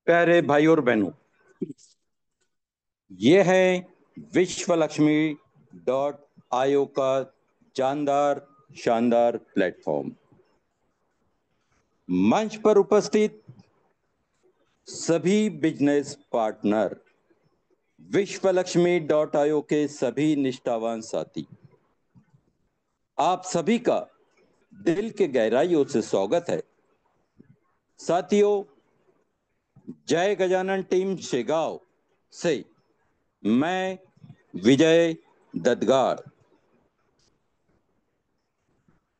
प्यारे भाई और बहनों, ये है विश्व लक्ष्मी .io का जानदार शानदार प्लेटफॉर्म। मंच पर उपस्थित सभी बिजनेस पार्टनर, विश्व लक्ष्मी .io के सभी निष्ठावान साथी, आप सभी का दिल के गहराइयों से स्वागत है। साथियों, जय गजानन टीम शेगांव से मैं विजय ददगाड़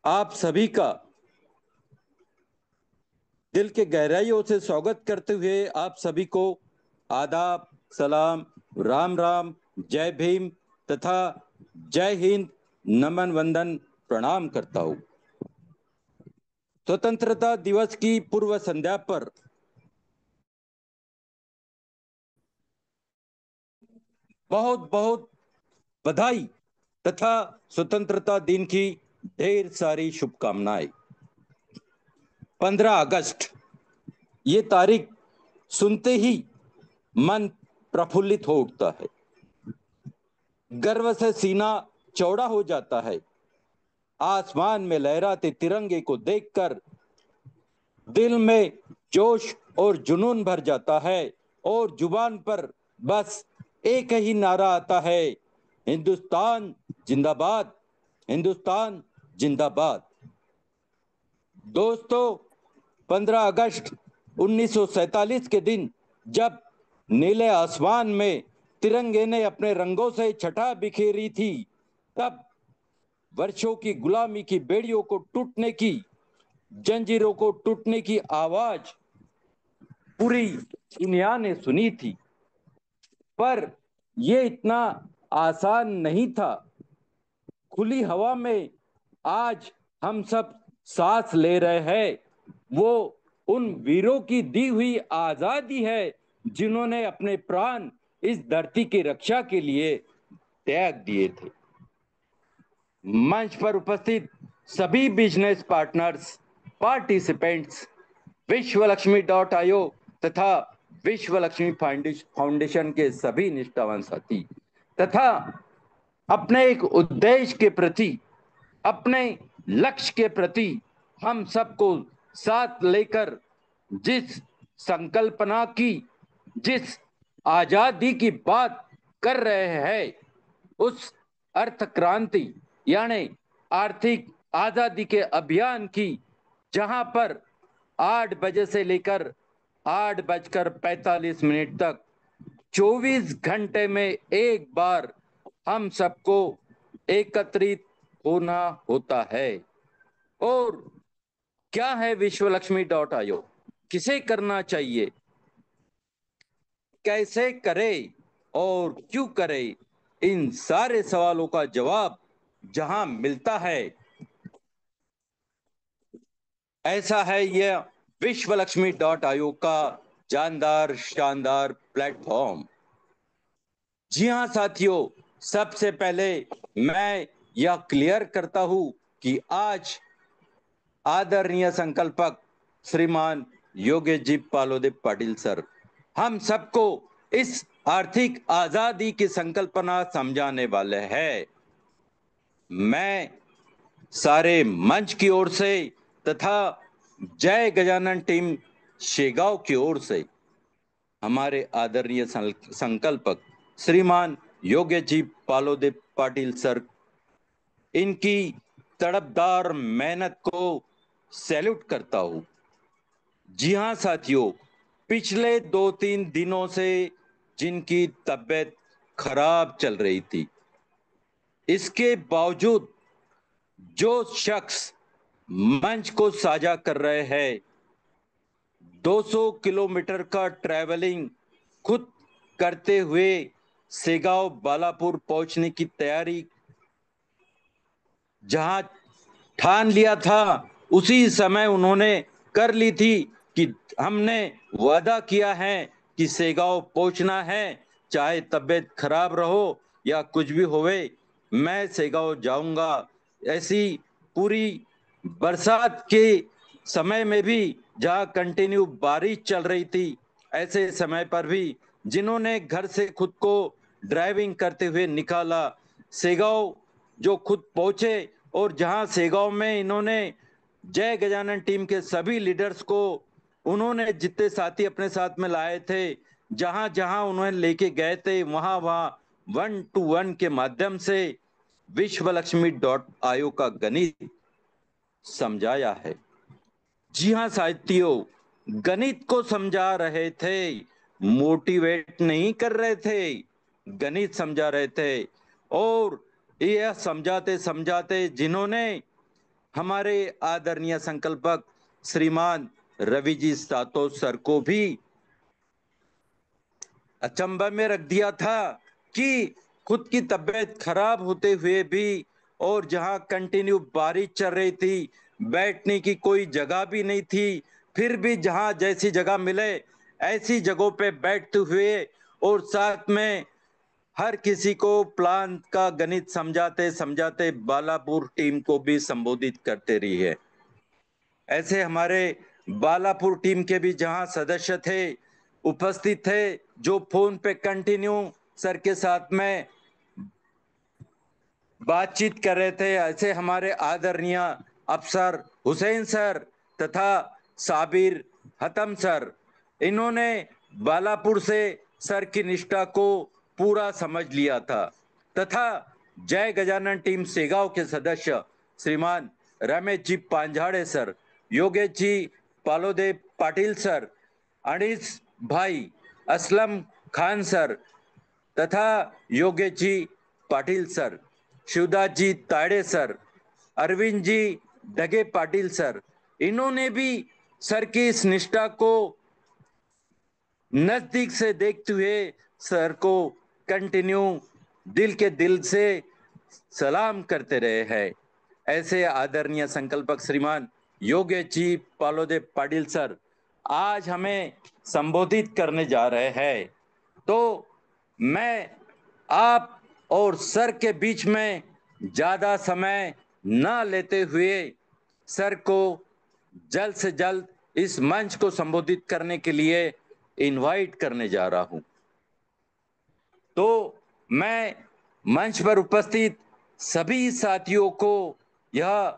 आप सभी का दिल के गहराइयों से स्वागत करते हुए आप सभी को आदाब, सलाम, राम राम, जय भीम तथा जय हिंद, नमन वंदन प्रणाम करता हूं। स्वतंत्रता दिवस की पूर्व संध्या पर बहुत बहुत बधाई तथा स्वतंत्रता दिन की ढेर सारी शुभकामनाएं। 15 अगस्त ये तारीख सुनते ही मन प्रफुल्लित हो उठता है, गर्व से सीना चौड़ा हो जाता है। आसमान में लहराते तिरंगे को देखकर दिल में जोश और जुनून भर जाता है और जुबान पर बस एक ही नारा आता है, हिंदुस्तान जिंदाबाद, हिंदुस्तान जिंदाबाद। दोस्तों, 15 अगस्त 1947 के दिन जब नीले आसमान में तिरंगे ने अपने रंगों से छटा बिखेरी थी, तब वर्षों की गुलामी की बेड़ियों को टूटने की, जंजीरों को टूटने की आवाज पूरी दुनिया ने सुनी थी। पर यह इतना आसान नहीं था। खुली हवा में आज हम सब सांस ले रहे हैं, वो उन वीरों की दी हुई आजादी है जिन्होंने अपने प्राण इस धरती की रक्षा के लिए त्याग दिए थे। मंच पर उपस्थित सभी बिजनेस पार्टनर्स, पार्टिसिपेंट्स, विश्व लक्ष्मी .io तथा विश्व लक्ष्मी फाउंडेशन के सभी निष्ठावान साथी तथा अपने एक उद्देश्य के प्रति, अपने लक्ष्य के प्रति हम सबको साथ लेकर जिस संकल्पना की, जिस आजादी की बात कर रहे हैं, उस अर्थ क्रांति यानी आर्थिक आजादी के अभियान की, जहां पर 8 बजे से लेकर 8:45 तक 24 घंटे में एक बार हम सबको एकत्रित होना होता है। और क्या है विश्व लक्ष्मी .io, किसे करना चाहिए, कैसे करे और क्यों करे, इन सारे सवालों का जवाब जहां मिलता है, ऐसा है यह विश्व लक्ष्मी .io का जानदार शानदार प्लेटफॉर्म। जी हां साथियों, सबसे पहले मैं यह क्लियर करता हूं कि आज आदरणीय संकल्पक श्रीमान योगेश जी पालोदे पाटिल सर हम सबको इस आर्थिक आजादी की संकल्पना समझाने वाले हैं। मैं सारे मंच की ओर से तथा जय गजानन टीम शेगांव की ओर से हमारे आदरणीय संकल्पक श्रीमान योगेश जी पालोदे पाटिल सर, इनकी तड़पदार मेहनत को सैल्यूट करता हूं। जी हां साथियों, पिछले 2-3 दिनों से जिनकी तबीयत खराब चल रही थी, इसके बावजूद जो शख्स मंच को साझा कर रहे हैं, 200 किलोमीटर का ट्रैवलिंग खुद करते हुए सेगांव बालापुर पहुंचने की तैयारी जहां ठान लिया था, उसी समय उन्होंने कर ली थी कि हमने वादा किया है कि सेगांव पहुंचना है, चाहे तबीयत खराब रहो या कुछ भी होवे, मैं सेगांव जाऊंगा। ऐसी पूरी बरसात के समय में भी जहां कंटिन्यू बारिश चल रही थी, ऐसे समय पर भी जिन्होंने घर से खुद को ड्राइविंग करते हुए निकाला, सेगांव जो खुद पहुंचे, और जहां सेगांव में इन्होंने जय गजानन टीम के सभी लीडर्स को, उन्होंने जितने साथी अपने साथ में लाए थे, जहां जहां उन्हें लेके गए थे, वहां वहां 1-to-1 के माध्यम से विश्व लक्ष्मी डॉट आयोग का गणित समझाया है। जी हाँ साथियों, गणित को समझा रहे थे, मोटिवेट नहीं कर रहे थे, गणित समझा रहे थे। और यह समझाते समझाते जिन्होंने हमारे आदरणीय संकल्पक श्रीमान रवि जी सातो सर को भी अचंभा में रख दिया था कि खुद की तबीयत खराब होते हुए भी, और जहां कंटिन्यू बारिश चल रही थी, बैठने की कोई जगह भी नहीं थी, फिर भी जहां जैसी जगह मिले ऐसी जगहों पे बैठते हुए, और साथ में हर किसी को प्लान का गणित समझाते समझाते बालापुर टीम को भी संबोधित करते रही है। ऐसे हमारे बालापुर टीम के भी जहां सदस्य थे, उपस्थित थे, जो फोन पे कंटिन्यू सर के साथ में बातचीत कर रहे थे, ऐसे हमारे आदरणीय अफसर हुसैन सर तथा साबिर हतम सर, इन्होंने बालापुर से सर की निष्ठा को पूरा समझ लिया था। तथा जय गजानन टीम सेगांव के सदस्य श्रीमान रमेश जी पांझाड़े सर, योगेश जी पालोदे पाटिल सर, अनीस भाई असलम खान सर तथा योगेश जी पाटिल सर, शिवदास जी ताड़े सर, अरविंद जी डगे पाटिल सर, इन्होंने भी सर की इस निष्ठा को नजदीक से देखते हुए सर को कंटिन्यू दिल के दिल से सलाम करते रहे हैं। ऐसे आदरणीय संकल्पक श्रीमान योगेश जी पालोदे पाटिल सर आज हमें संबोधित करने जा रहे हैं। तो मैं आप और सर के बीच में ज्यादा समय न लेते हुए सर को जल्द से जल्द इस मंच को संबोधित करने के लिए इनवाइट करने जा रहा हूं। तो मैं मंच पर उपस्थित सभी साथियों को यह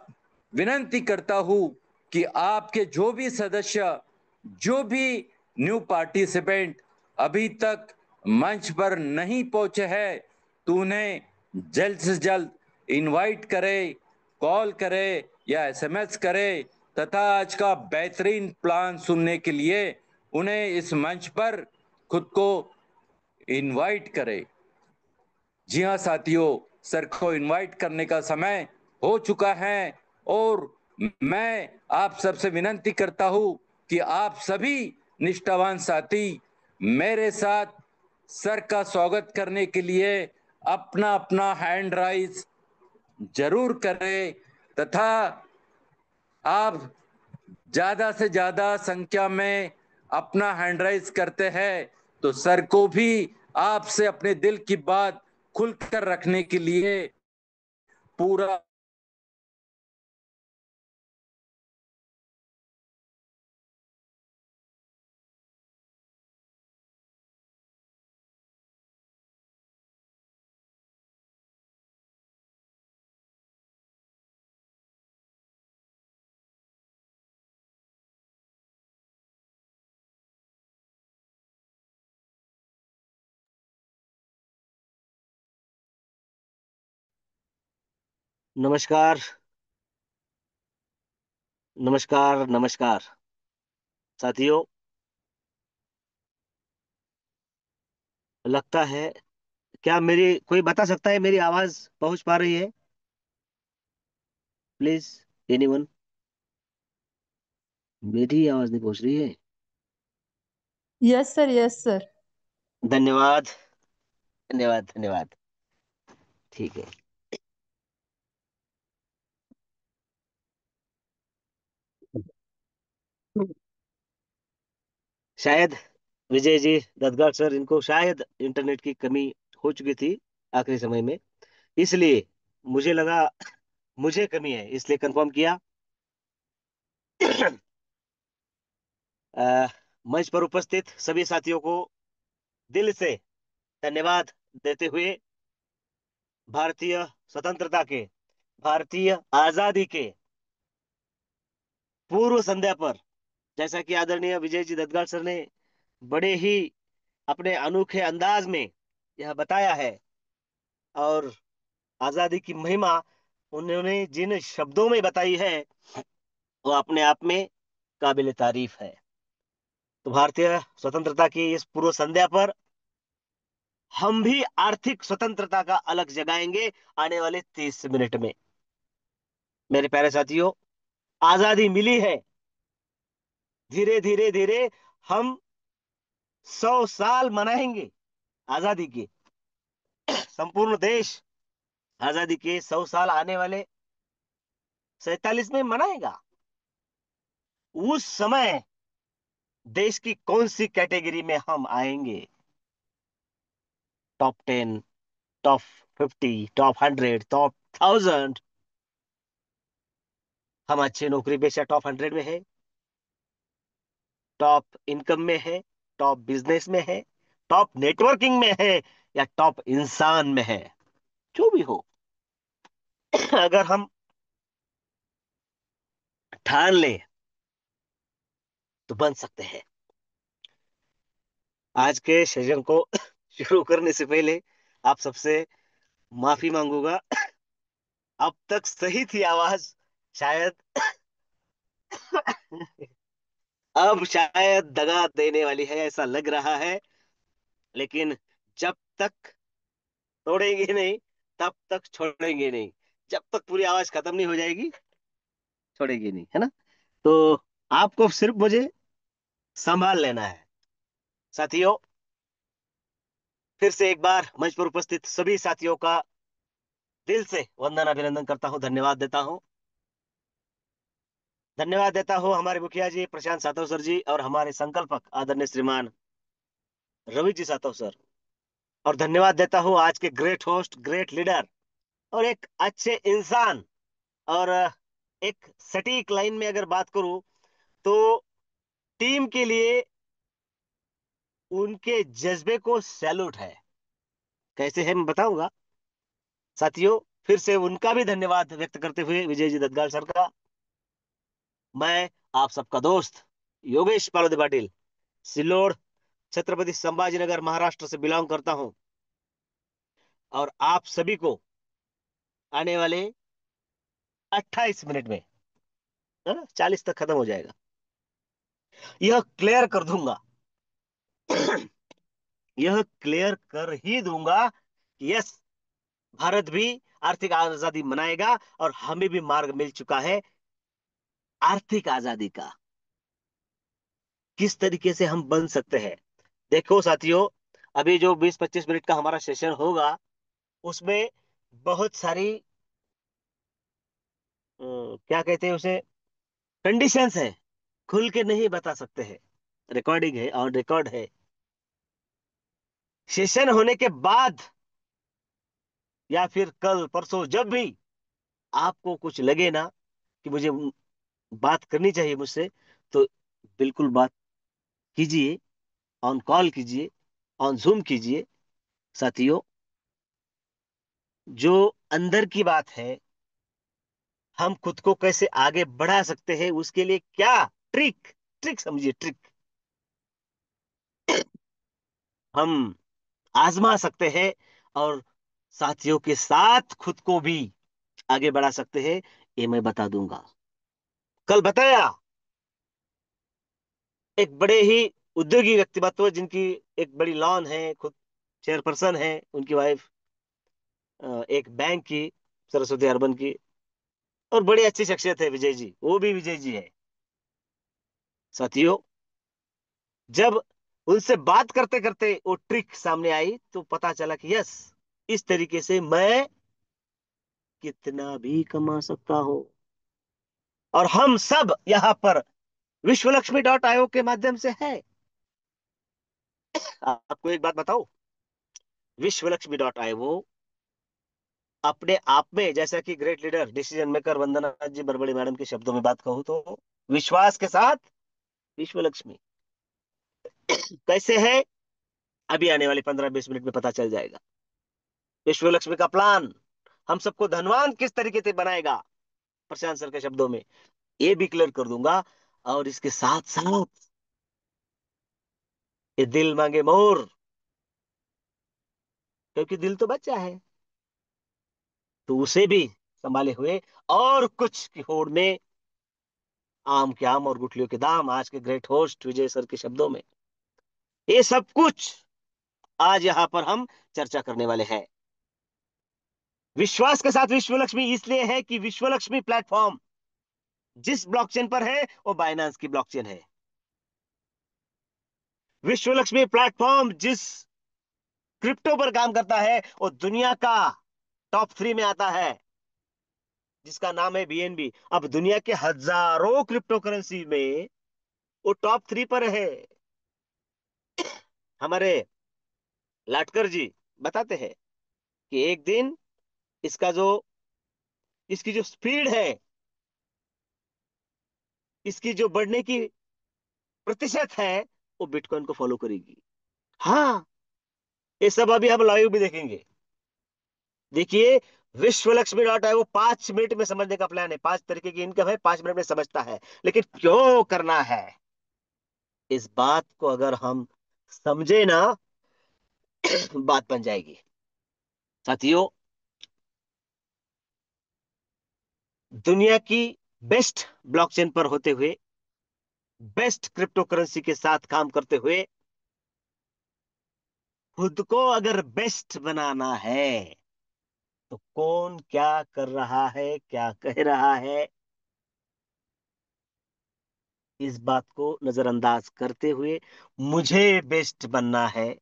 विनंती करता हूं कि आपके जो भी सदस्य, जो भी न्यू पार्टिसिपेंट अभी तक मंच पर नहीं पहुंचे हैं, तो उन्हें जल्द से जल्द इनवाइट करें, कॉल करें या एसएमएस करें, तथा आज का बेहतरीन प्लान सुनने के लिए उन्हें इस मंच पर खुद को इनवाइट करें। जी हाँ साथियों, सर को इनवाइट करने का समय हो चुका है, और मैं आप सबसे विनंती करता हूं कि आप सभी निष्ठावान साथी मेरे साथ सर का स्वागत करने के लिए अपना अपना हैंड राइज जरूर करें, तथा आप ज्यादा से ज्यादा संख्या में अपना हैंड राइज करते हैं तो सर को भी आपसे अपने दिल की बात खुलकर रखने के लिए पूरा नमस्कार। नमस्कार नमस्कार साथियों। लगता है, क्या मेरी कोई बता सकता है मेरी आवाज पहुंच पा रही है? Please, anyone. मेरी आवाज नहीं पहुंच रही है। Yes sir, yes sir. धन्यवाद, धन्यवाद, धन्यवाद। ठीक है। शायद विजय जी ददगार सर, इनको शायद इंटरनेट की कमी हो चुकी थी आखिरी समय में, इसलिए मुझे लगा मुझे कमी है, इसलिए कंफर्म किया। अ, मंच पर उपस्थित सभी साथियों को दिल से धन्यवाद देते हुए भारतीय स्वतंत्रता के, भारतीय आजादी के पूर्व संध्या पर, जैसा कि आदरणीय विजय जी ददगाल सर ने बड़े ही अपने अनोखे अंदाज में यह बताया है, और आजादी की महिमा उन्होंने जिन शब्दों में बताई है वो अपने आप में काबिल तारीफ है। तो भारतीय स्वतंत्रता की इस पूर्व संध्या पर हम भी आर्थिक स्वतंत्रता का अलग जगाएंगे आने वाले 30 मिनट में। मेरे प्यारे साथियों, आजादी मिली है, धीरे धीरे धीरे हम 100 साल मनाएंगे आजादी के। संपूर्ण देश आजादी के 100 साल आने वाले 47 में मनाएगा। उस समय देश की कौन सी कैटेगरी में हम आएंगे? Top 10, top 50, top 100, top 1000? हम अच्छे नौकरी पेशा टॉप 100 में है, टॉप इनकम में है, टॉप बिजनेस में है, टॉप नेटवर्किंग में है, या टॉप इंसान में है? जो भी हो, अगर हम ठान ले तो बन सकते हैं। आज के सेशन को शुरू करने से पहले आप सबसे माफी मांगूंगा। अब तक सही थी आवाज शायद, अब शायद दगा देने वाली है ऐसा लग रहा है, लेकिन जब तक तोड़ेंगे नहीं तब तक छोड़ेंगे नहीं। जब तक पूरी आवाज खत्म नहीं हो जाएगी छोड़ेंगे नहीं, है ना? तो आपको सिर्फ मुझे संभाल लेना है। साथियों, फिर से एक बार मंच पर उपस्थित सभी साथियों का दिल से वंदन अभिनंदन करता हूं, धन्यवाद देता हूं। धन्यवाद देता हूं हमारे मुखिया जी प्रशांत सातव सर जी, और हमारे संकल्पक आदरणीय श्रीमान रवि जी सातव सर। और धन्यवाद देता हूं आज के ग्रेट होस्ट, ग्रेट लीडर, और एक अच्छे इंसान। और एक सटीक लाइन में अगर बात करूं तो टीम के लिए उनके जज्बे को सैल्यूट है। कैसे है मैं बताऊंगा। साथियों, फिर से उनका भी धन्यवाद व्यक्त करते हुए विजय जी ददगाल सर का, मैं आप सबका दोस्त योगेश पालोदे पाटिल, सिल्लोड, छत्रपति संभाजीनगर, महाराष्ट्र से बिलोंग करता हूं, और आप सभी को आने वाले 28 मिनट में, है ना, 40 तक खत्म हो जाएगा, यह क्लियर कर दूंगा। यह क्लियर कर ही दूंगा कि यस, भारत भी आर्थिक आजादी मनाएगा, और हमें भी मार्ग मिल चुका है आर्थिक आजादी का। किस तरीके से हम बन सकते हैं? देखो साथियों, अभी जो 20-25 मिनट का हमारा सेशन होगा उसमें बहुत सारी क्या कहते हैं उसे, कंडीशंस है, खुल के नहीं बता सकते हैं। रिकॉर्डिंग है और रिकॉर्ड है। सेशन होने के बाद या फिर कल परसों जब भी आपको कुछ लगे ना कि मुझे बात करनी चाहिए मुझसे, तो बिल्कुल बात कीजिए, ऑन कॉल कीजिए, ऑन जूम कीजिए। साथियों, जो अंदर की बात है, हम खुद को कैसे आगे बढ़ा सकते हैं, उसके लिए क्या ट्रिक, ट्रिक समझिए, ट्रिक हम आजमा सकते हैं, और साथियों के साथ खुद को भी आगे बढ़ा सकते हैं, ये मैं बता दूंगा। कल बताया एक बड़े ही उद्योगी व्यक्तित्व जिनकी एक बड़ी लॉन है, खुद चेयरपर्सन है, उनकी वाइफ एक बैंक की, सरस्वती अर्बन की, और बड़ी अच्छी शख्सियत है विजय जी, वो भी विजय जी है। साथियों, जब उनसे बात करते करते वो ट्रिक सामने आई तो पता चला कि यस, इस तरीके से मैं कितना भी कमा सकता हूं। और हम सब यहां पर विश्वलक्ष्मी.io के माध्यम से है। आपको एक बात बताओ, विश्वलक्ष्मी.io अपने आप में, जैसा कि ग्रेट लीडर डिसीजन मेकर वंदना जी बरबड़ी मैडम के शब्दों में बात कहूं तो, विश्वास के साथ विश्व लक्ष्मी कैसे है, अभी आने वाले 15-20 मिनट में पता चल जाएगा। विश्व लक्ष्मी का प्लान हम सबको धनवान किस तरीके से बनाएगा, प्रशांत सर के शब्दों में ये भी क्लियर कर दूंगा। और इसके साथ साथ ये दिल मांगे मोर, क्योंकि दिल तो बच्चा है, तो उसे भी संभाले हुए, और कुछ की होड़ में आम के आम और गुठलियों के दाम, आज के ग्रेट होस्ट विजय सर के शब्दों में, ये सब कुछ आज यहाँ पर हम चर्चा करने वाले हैं। विश्वास के साथ विश्व लक्ष्मी इसलिए है कि विश्व लक्ष्मी प्लेटफॉर्म जिस ब्लॉकचेन पर है वो बाइनेंस की ब्लॉकचेन है। विश्व लक्ष्मी प्लेटफॉर्म जिस क्रिप्टो पर काम करता है वो दुनिया का टॉप 3 में आता है, जिसका नाम है बीएनबी। अब दुनिया के हजारों क्रिप्टो करेंसी में वो टॉप 3 पर है। हमारे लाटकर जी बताते हैं कि एक दिन इसका जो इसकी जो स्पीड है, इसकी जो बढ़ने की प्रतिशत है, वो बिटकॉइन को फॉलो करेगी। हाँ, ये सब अभी हम लाइव भी देखेंगे। देखिए, विश्वलक्ष्मी वो 5 मिनट में समझने का प्लान है। 5 तरीके की इनकम है, 5 मिनट में समझता है। लेकिन क्यों करना है, इस बात को अगर हम समझे ना, बात बन जाएगी। साथियों, दुनिया की बेस्ट ब्लॉकचेन पर होते हुए, बेस्ट क्रिप्टो करेंसी के साथ काम करते हुए, खुद को अगर बेस्ट बनाना है तो कौन क्या कर रहा है, क्या कह रहा है, इस बात को नजरअंदाज करते हुए मुझे बेस्ट बनना है।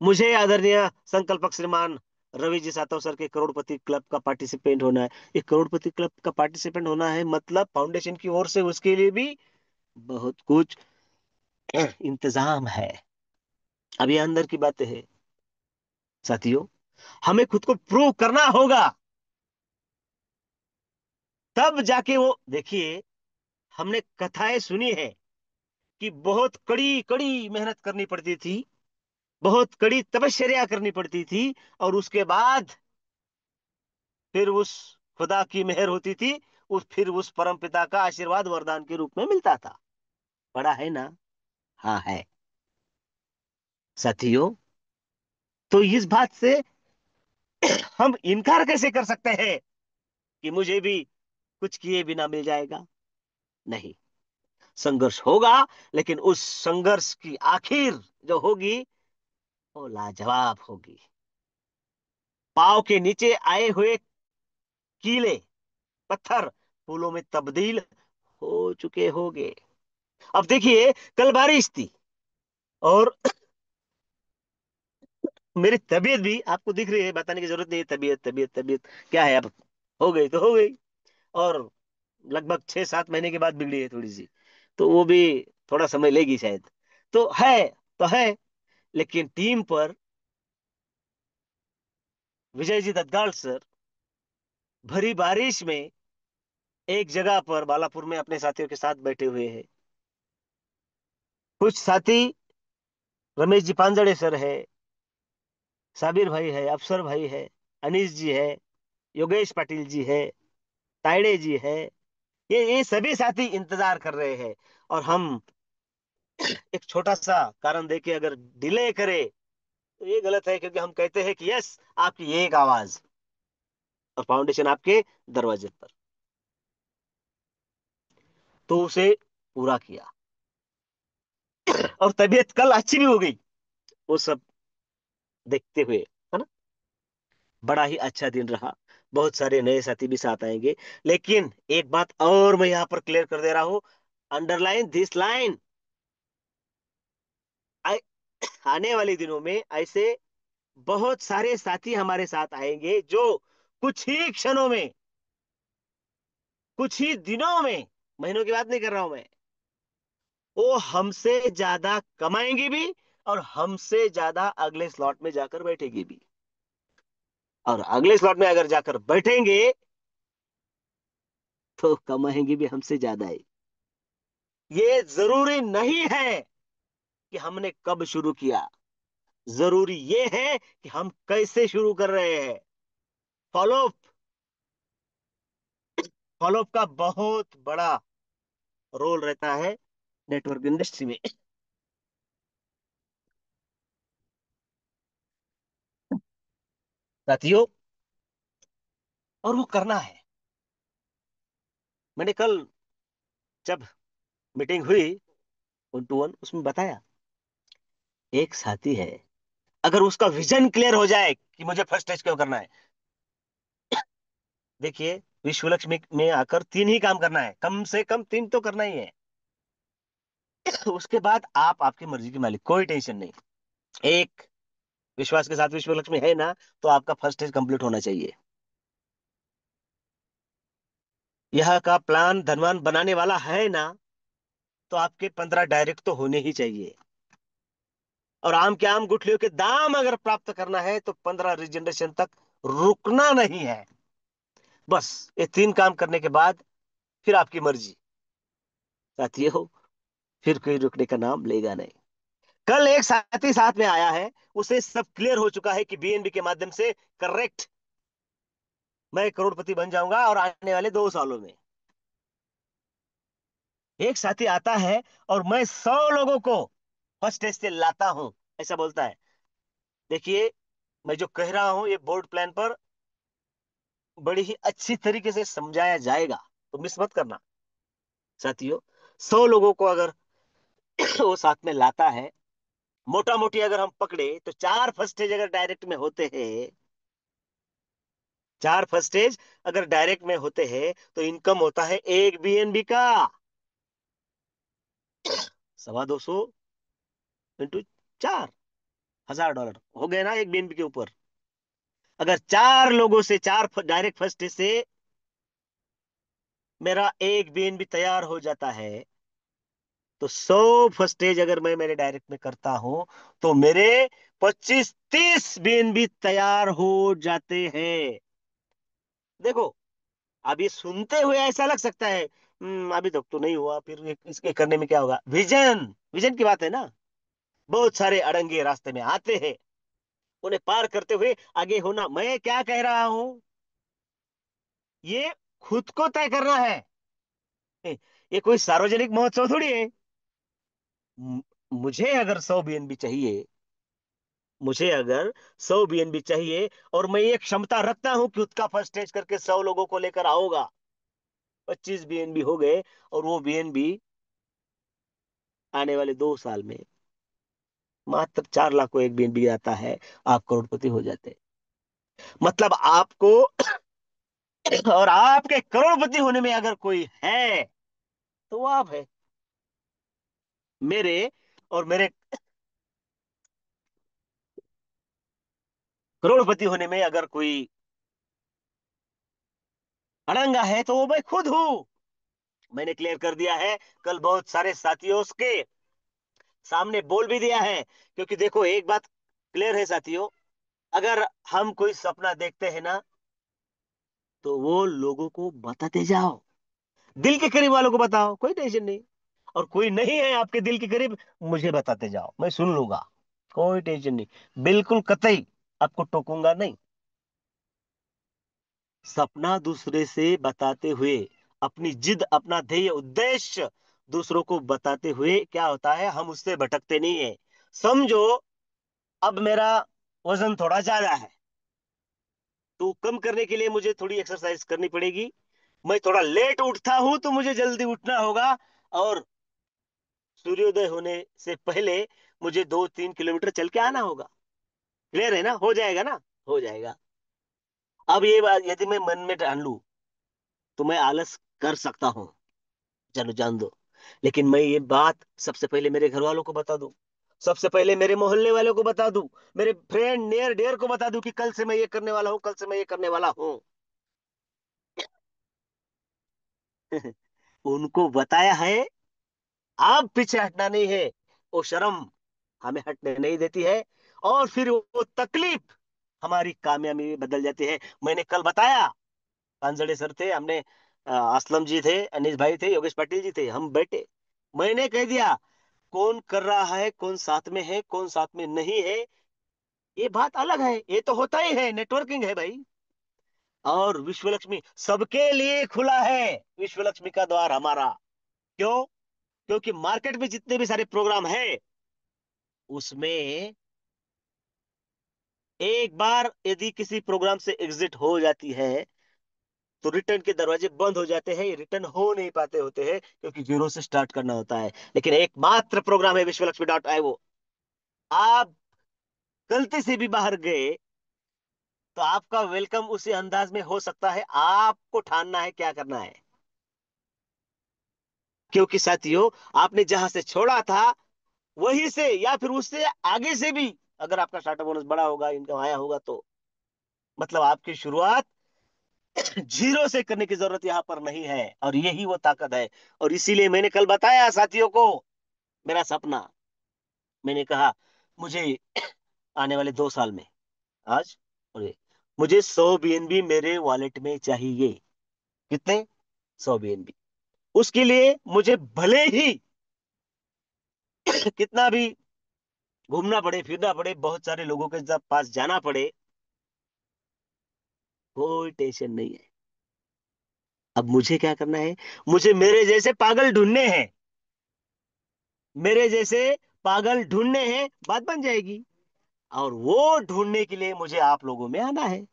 मुझे आदरणीय संकल्पक श्रीमान रवि जी सातव सर के करोड़पति क्लब का पार्टिसिपेंट होना है। ये करोड़पति क्लब का पार्टिसिपेंट होना है मतलब फाउंडेशन की ओर से उसके लिए भी बहुत कुछ इंतजाम है। अब ये अंदर की बातें हैं साथियों, हमें खुद को प्रूव करना होगा, तब जाके वो देखिए। हमने कथाएं सुनी है कि बहुत कड़ी कड़ी मेहनत करनी पड़ती थी, बहुत कड़ी तपश्चर्या करनी पड़ती थी, और उसके बाद फिर उस खुदा की मेहर होती थी, फिर उस परम पिता का आशीर्वाद वरदान के रूप में मिलता था। पढ़ा है ना? हाँ है साथियों। तो इस बात से हम इनकार कैसे कर सकते हैं कि मुझे भी कुछ किए बिना मिल जाएगा? नहीं, संघर्ष होगा, लेकिन उस संघर्ष की आखिर जो होगी वो लाजवाब होगी। पाव के नीचे आए हुए कीले पत्थर फूलों में तब्दील हो चुके होंगे। अब देखिए, कल बारिश थी और मेरी तबीयत भी आपको दिख रही है, बताने की जरूरत नहीं है। तबीयत तबीयत तबीयत क्या है, अब हो गई तो हो गई, और लगभग 6-7 महीने के बाद बिगड़ी है थोड़ी सी, तो वो भी थोड़ा समय लेगी शायद। तो है, तो है। लेकिन टीम पर विजय जी दत्तगाल सर भरी बारिश में एक जगह पर बालापुर में अपने साथियों के साथ बैठे हुए हैं। कुछ साथी रमेश जी पांजड़े सर है, साबिर भाई है, अफसर भाई है, अनीश जी है, योगेश पाटिल जी है, तायड़े जी है। ये सभी साथी इंतजार कर रहे हैं, और हम एक छोटा सा कारण देके अगर डिले करें तो ये गलत है, क्योंकि हम कहते हैं कि यस, आपकी ये एक आवाज और फाउंडेशन आपके दरवाजे पर, तो उसे पूरा किया। और तबीयत कल अच्छी भी हो गई वो सब देखते हुए, है ना? बड़ा ही अच्छा दिन रहा। बहुत सारे नए साथी भी साथ आएंगे। लेकिन एक बात और मैं यहां पर क्लियर कर दे रहा हूं, अंडरलाइन दिस लाइन। आने वाले दिनों में ऐसे बहुत सारे साथी हमारे साथ आएंगे जो कुछ ही क्षणों में, कुछ ही दिनों में, महीनों की बात नहीं कर रहा हूं मैं, वो हमसे ज्यादा कमाएंगे भी, और हमसे ज्यादा अगले स्लॉट में जाकर बैठेंगे भी। और अगले स्लॉट में अगर जाकर बैठेंगे तो कमाएंगे भी हमसे ज्यादा ही। ये जरूरी नहीं है कि हमने कब शुरू किया, जरूरी ये है कि हम कैसे शुरू कर रहे हैं। फॉलोअप, फॉलोअप का बहुत बड़ा रोल रहता है नेटवर्क इंडस्ट्री में। साथियों, और वो करना है। मैंने कल जब मीटिंग हुई 1 to 1, उसमें बताया, एक साथी है, अगर उसका विजन क्लियर हो जाए कि मुझे फर्स्ट स्टेज क्यों करना है। देखिए, विश्व लक्ष्मी में आकर 3 ही काम करना है, कम से कम 3 तो करना ही है। उसके बाद आप आपकी मर्जी के मालिक, कोई टेंशन नहीं। एक विश्वास के साथ विश्व लक्ष्मी है ना, तो आपका फर्स्ट स्टेज कंप्लीट होना चाहिए। यह का प्लान धनवान बनाने वाला है ना, तो आपके 15 डायरेक्ट तो होने ही चाहिए। और आम के आम गुठलियों के दाम अगर प्राप्त करना है तो 15 रिजनरेशन तक रुकना नहीं है। बस ये 3 काम करने के बाद फिर आपकी मर्जी। साथियों, फिर कोई रुकने का नाम लेगा नहीं। कल एक साथी साथ में आया है, उसे सब क्लियर हो चुका है कि बीएनबी के माध्यम से करेक्ट मैं करोड़पति बन जाऊंगा और आने वाले 2 सालों में। एक साथी आता है और मैं 100 लोगों को फर्स्ट स्टेज से लाता हूं, ऐसा बोलता है। देखिए, मैं जो कह रहा हूं ये बोर्ड प्लान पर बड़ी ही अच्छी तरीके से समझाया जाएगा, तो मिस मत करना। साथियों, 100 लोगों को अगर वो साथ में लाता है, मोटा मोटी अगर हम पकड़े तो 4 फर्स्ट स्टेज अगर डायरेक्ट में होते हैं, 4 फर्स्ट स्टेज अगर डायरेक्ट में होते हैं, तो इनकम होता है एक बीएनबी का $250 इंटू 4,000 हो गए ना एक बीएनबी के ऊपर। अगर 4 लोगों से, 4 डायरेक्ट फर्स्ट स्टेज से मेरा एक बीएनबी तैयार हो जाता है, तो 100 स्टेज अगर मैं मेरे डायरेक्ट में करता हूं, तो मेरे 25-30 बीएनबी तैयार हो जाते हैं। देखो, अब ये सुनते हुए ऐसा लग सकता है, अभी तक तो नहीं हुआ, फिर इसके करने में क्या होगा। विजन, विजन की बात है ना। बहुत सारे अड़ंगे रास्ते में आते हैं, उन्हें पार करते हुए आगे होना। मैं क्या कह रहा हूं, ये खुद को तय करना है। ये कोई सार्वजनिक महोत्सव थोड़ी है। मु- मुझे अगर 100 बीएनबी चाहिए, मुझे अगर 100 बीएनबी चाहिए, और मैं ये क्षमता रखता हूं कि उसका फर्स्ट स्टेज करके 100 लोगों को लेकर आऊंगा, 25 बीएनबी हो गए, और वो बीएनबी आने वाले 2 साल में मात्र 4 लाख को एक बीएनबी आता है, आप करोड़पति हो जाते हैं। मतलब आपको और आपके करोड़पति होने में अगर कोई है, तो वो आप है। मेरे और मेरे करोड़पति होने में अगर कोई अड़ंगा है, तो वो मैं खुद हूं। मैंने क्लियर कर दिया है, कल बहुत सारे साथियों के सामने बोल भी दिया है। क्योंकि देखो, एक बात क्लियर है साथियों, अगर हम कोई सपना देखते हैं ना, तो वो लोगों को बताते जाओ। दिल के करीब वालों को बताओ, कोई टेंशन नहीं। और कोई नहीं है आपके दिल के करीब, मुझे बताते जाओ, मैं सुन लूंगा, कोई टेंशन नहीं। बिल्कुल कतई आपको टोकूंगा नहीं। सपना दूसरे से बताते हुए, अपनी जिद, अपना ध्येय उद्देश्य दूसरों को बताते हुए क्या होता है, हम उससे भटकते नहीं है। समझो, अब मेरा वजन थोड़ा ज्यादा है, तो कम करने के लिए मुझे थोड़ी एक्सरसाइज करनी पड़ेगी। मैं थोड़ा लेट उठता हूं, तो मुझे जल्दी उठना होगा, और सूर्योदय होने से पहले मुझे 2-3 किलोमीटर चल के आना होगा। क्लियर है ना, हो जाएगा ना, हो जाएगा। अब ये बात यदि मैं मन में ठान लूं, तो मैं आलस कर सकता हूं, चलो जान दो। लेकिन मैं ये बात सबसे पहले मेरे घर वालों को बता दूं, सबसे पहले मेरे मोहल्ले वालों को बता दूं, मेरे फ्रेंड नियर डियर को बता दूं कि कल से मैं ये करने वाला हूं, कल से मैं ये करने वाला हूं। उनको बताया है, आप पीछे हटना नहीं है। वो शर्म हमें हटने नहीं देती है, और फिर वो तकलीफ हमारी कामयाबी में बदल जाती है। मैंने कल बताया, कांजड़े सर थे, हमने असलम जी थे, अनीस भाई थे, योगेश पाटिल जी थे, हम बैठे। मैंने कह दिया कौन कर रहा है, कौन साथ में है, कौन साथ में नहीं है, ये बात अलग है, ये तो होता ही है, नेटवर्किंग है भाई। और विश्व लक्ष्मी सबके लिए खुला है, विश्व लक्ष्मी का द्वार हमारा। क्यों? क्योंकि मार्केट में जितने भी सारे प्रोग्राम है, उसमें एक बार यदि किसी प्रोग्राम से एग्जिट हो जाती है तो रिटर्न के दरवाजे बंद हो जाते हैं, रिटर्न हो नहीं पाते होते हैं, क्योंकि जीरो से स्टार्ट करना होता है। लेकिन एकमात्र प्रोग्राम है विश्वलक्ष्मी डॉट आई, वो आप गलती से भी बाहर गए तो आपका वेलकम उसी अंदाज में हो सकता है, आपको ठानना है क्या करना है। क्योंकि साथियों, आपने जहां से छोड़ा था वहीं से या फिर उससे आगे से भी अगर आपका स्टार्टअप बोनस बड़ा होगा, इनकम आया होगा, तो मतलब आपकी शुरुआत जीरो से करने की जरूरत यहां पर नहीं है, और यही वो ताकत है। और इसीलिए मैंने कल बताया साथियों को मेरा सपना। मैंने कहा मुझे आने वाले 2 साल में, आज और ये, मुझे 100 BNB मेरे वॉलेट में चाहिए। कितने? 100 BNB। उसके लिए मुझे भले ही कितना भी घूमना पड़े, फिरना पड़े, बहुत सारे लोगों के पास जाना पड़े, कोई टेंशन नहीं है। अब मुझे क्या करना है? मुझे मेरे जैसे पागल ढूंढने हैं, मेरे जैसे पागल ढूंढने हैं, बात बन जाएगी। और वो ढूंढने के लिए मुझे आप लोगों में आना है।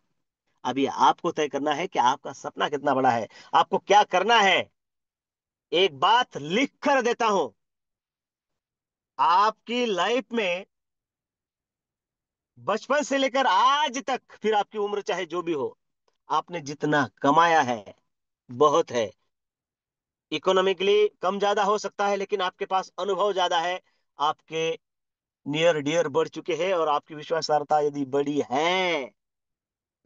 अभी आपको तय करना है कि आपका सपना कितना बड़ा है, आपको क्या करना है। एक बात लिख कर देता हूं, आपकी लाइफ में बचपन से लेकर आज तक, फिर आपकी उम्र चाहे जो भी हो, आपने जितना कमाया है बहुत है। इकोनॉमिकली कम ज्यादा हो सकता है, लेकिन आपके पास अनुभव ज्यादा है, आपके नियर डियर बढ़ चुके हैं, और आपकी विश्वासार्हता यदि बड़ी है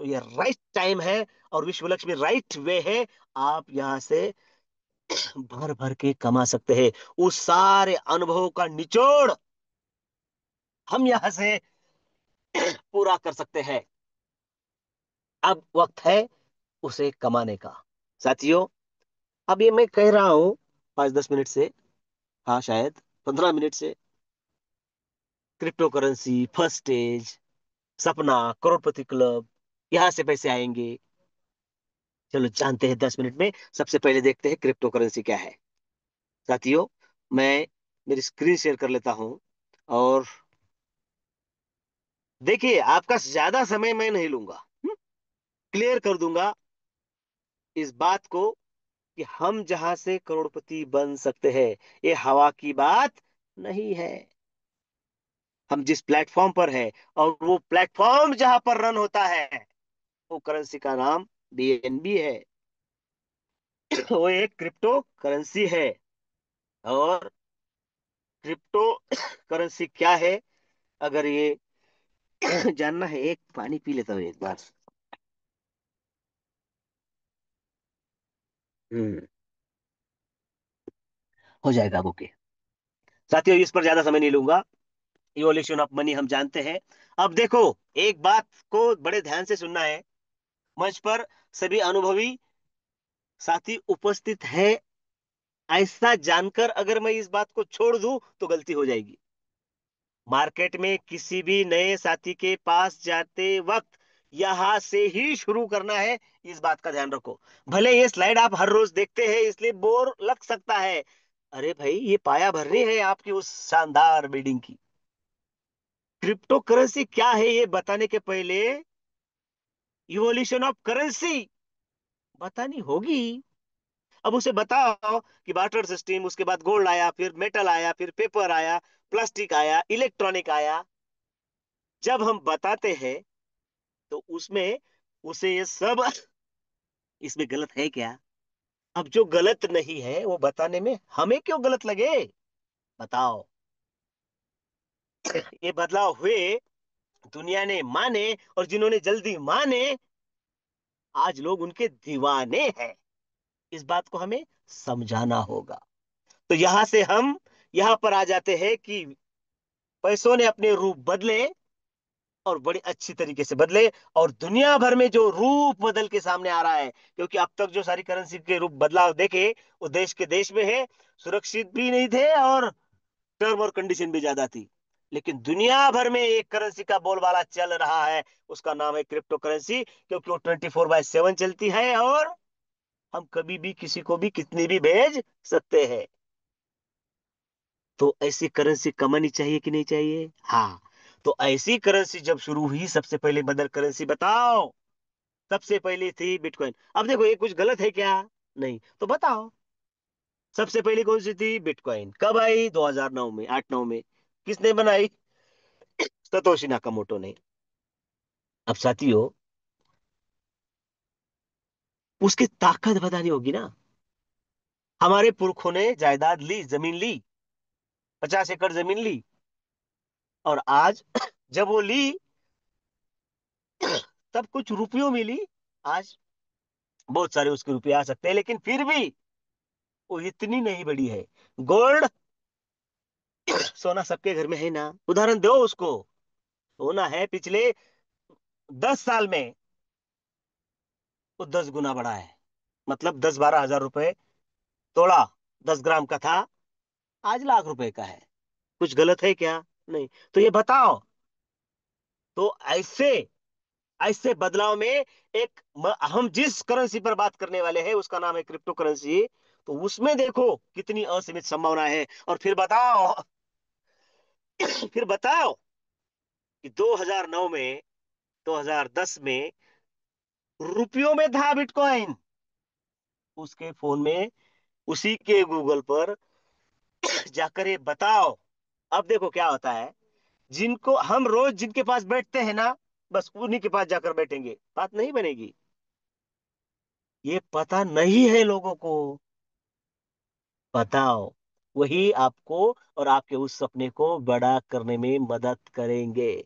तो ये राइट टाइम है, और विश्व लक्ष्मी राइट वे है। आप यहां से भर भर के कमा सकते हैं। उस सारे अनुभवों का निचोड़ हम यहां से पूरा कर सकते हैं। अब वक्त है उसे कमाने का। साथियों, अब ये मैं कह रहा हूं 5-10 मिनट से, हाँ शायद 15 मिनट से, क्रिप्टो करेंसी, फर्स्ट स्टेज, सपना, करोड़पति क्लब, यहां से पैसे आएंगे। चलो जानते हैं 10 मिनट में। सबसे पहले देखते हैं क्रिप्टो करेंसी क्या है। साथियों, मैं मेरी स्क्रीन शेयर कर लेता हूं, और देखिए आपका ज्यादा समय मैं नहीं लूंगा, क्लियर कर दूंगा इस बात को कि हम जहां से करोड़पति बन सकते हैं, ये हवा की बात नहीं है। हम जिस प्लेटफॉर्म पर है, और वो प्लेटफॉर्म जहां पर रन होता है, वो करेंसी का नाम BNB है। वो एक क्रिप्टो करेंसी है। और क्रिप्टो करेंसी क्या है, अगर ये जानना है, एक पानी पी लेता हूँ एक बार। हम्म हो जाएगा अब, ओके। साथियों, इस पर ज्यादा समय नहीं लूंगा। इवोल्यूशन ऑफ मनी हम जानते हैं। अब देखो, एक बात को बड़े ध्यान से सुनना है। मंच पर सभी अनुभवी साथी उपस्थित है, ऐसा जानकर अगर मैं इस बात को छोड़ दूं तो गलती हो जाएगी। मार्केट में किसी भी नए साथी के पास जाते वक्त यहां से ही शुरू करना है, इस बात का ध्यान रखो। भले ये स्लाइड आप हर रोज देखते हैं इसलिए बोर लग सकता है, अरे भाई ये पाया भरनी है आपकी उस शानदार बिल्डिंग की। क्रिप्टो करेंसी क्या है ये बताने के पहले इवोल्यूशन ऑफ करेंसी बतानी होगी। अब उसे बताओ कि बार्टर सिस्टम, उसके बाद गोल्ड आया, फिर मेटल आया, फिर पेपर आया, प्लास्टिक आया, इलेक्ट्रॉनिक आया। जब हम बताते हैं तो उसमें उसे ये सब इसमें गलत है क्या? अब जो गलत नहीं है वो बताने में हमें क्यों गलत लगे? बताओ। ये बदलाव हुए, दुनिया ने माने, और जिन्होंने जल्दी माने आज लोग उनके दीवाने हैं। इस बात को हमें समझाना होगा। तो यहां से हम यहां पर आ जाते हैं कि पैसों ने अपने रूप बदले, और बड़ी अच्छी तरीके से बदले। और दुनिया भर में जो रूप बदल के सामने आ रहा है, क्योंकि अब तक जो सारी करेंसी के रूप बदलाव देखे वो देश के देश में है, सुरक्षित भी नहीं थे और टर्म और कंडीशन भी ज्यादा थी। लेकिन दुनिया भर में एक करेंसी का बोलबाला चल रहा है, उसका नाम है क्रिप्टो करेंसी, क्योंकि वो 24/7 चलती है और हम कभी भी किसी को भी कितनी भी भेज सकते हैं। तो ऐसी करेंसी कमानी चाहिए कि नहीं चाहिए? हाँ। तो ऐसी करेंसी जब शुरू हुई, सबसे पहले मदर करेंसी बताओ? सबसे पहली थी बिटकॉइन। अब देखो, ये कुछ गलत है क्या? नहीं, तो बताओ सबसे पहली कौन सी थी? बिटकॉइन। कब आई? 2009 में, 8-9 में। किसने बनाई? सतोशी नाकामोटो ने। अब साथियों, उसकी ताकत बतानी होगी ना। हमारे पुरखों ने जायदाद ली, जमीन ली, 50 एकड़ जमीन ली, और आज जब वो ली तब कुछ रुपयों में ली। आज बहुत सारे उसके रुपये आ सकते हैं, लेकिन फिर भी वो इतनी नहीं बड़ी है। गोल्ड, सोना सबके घर में है ना, उदाहरण दो उसको। सोना है, पिछले 10 साल में वो 10 गुना बढ़ा है। मतलब 10-12 हजार रुपए तोड़ा, 10 ग्राम का था, आज लाख रुपए का है। कुछ गलत है क्या? नहीं। तो ये बताओ, तो ऐसे ऐसे बदलाव में हम जिस करेंसी पर बात करने वाले हैं उसका नाम है क्रिप्टो करेंसी। तो उसमें देखो कितनी असीमित संभावना है। और फिर बताओ फिर बताओ कि 2009 में, 2010 में रुपयों में था बिटकॉइन उसके फोन में, उसी के गूगल पर जाकर ये बताओ। अब देखो क्या होता है, जिनको हम रोज जिनके पास बैठते हैं ना, बस उन्हीं के पास जाकर बैठेंगे, बात नहीं बनेगी। ये पता नहीं है लोगों को। बताओ, वही आपको और आपके उस सपने को बड़ा करने में मदद करेंगे।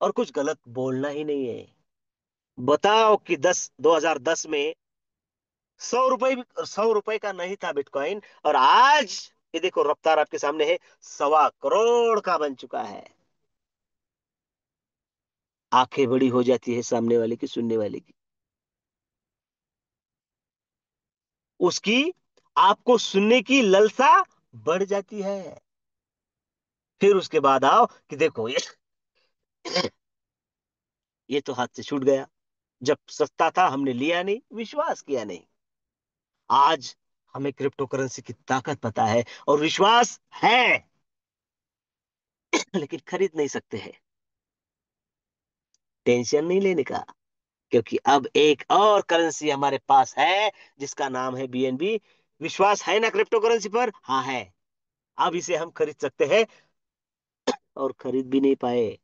और कुछ गलत बोलना ही नहीं है। बताओ कि 2010 में 100 रुपए, 100 रुपए का नहीं था बिटकॉइन, और आज ये देखो रफ्तार आपके सामने है, 1.25 करोड़ का बन चुका है। आंखें बड़ी हो जाती है सामने वाले की, सुनने वाले की, उसकी आपको सुनने की ललसा बढ़ जाती है। फिर उसके बाद आओ कि देखो ये तो हाथ से छूट गया। जब सस्ता था हमने लिया नहीं, विश्वास किया नहीं। आज हमें क्रिप्टो करेंसी की ताकत पता है और विश्वास है, लेकिन खरीद नहीं सकते हैं। टेंशन नहीं लेने का, क्योंकि अब एक और करेंसी हमारे पास है जिसका नाम है बीएनबी। विश्वास है ना क्रिप्टो करेंसी पर? हाँ है। अब इसे हम खरीद सकते हैं, और खरीद भी नहीं पाए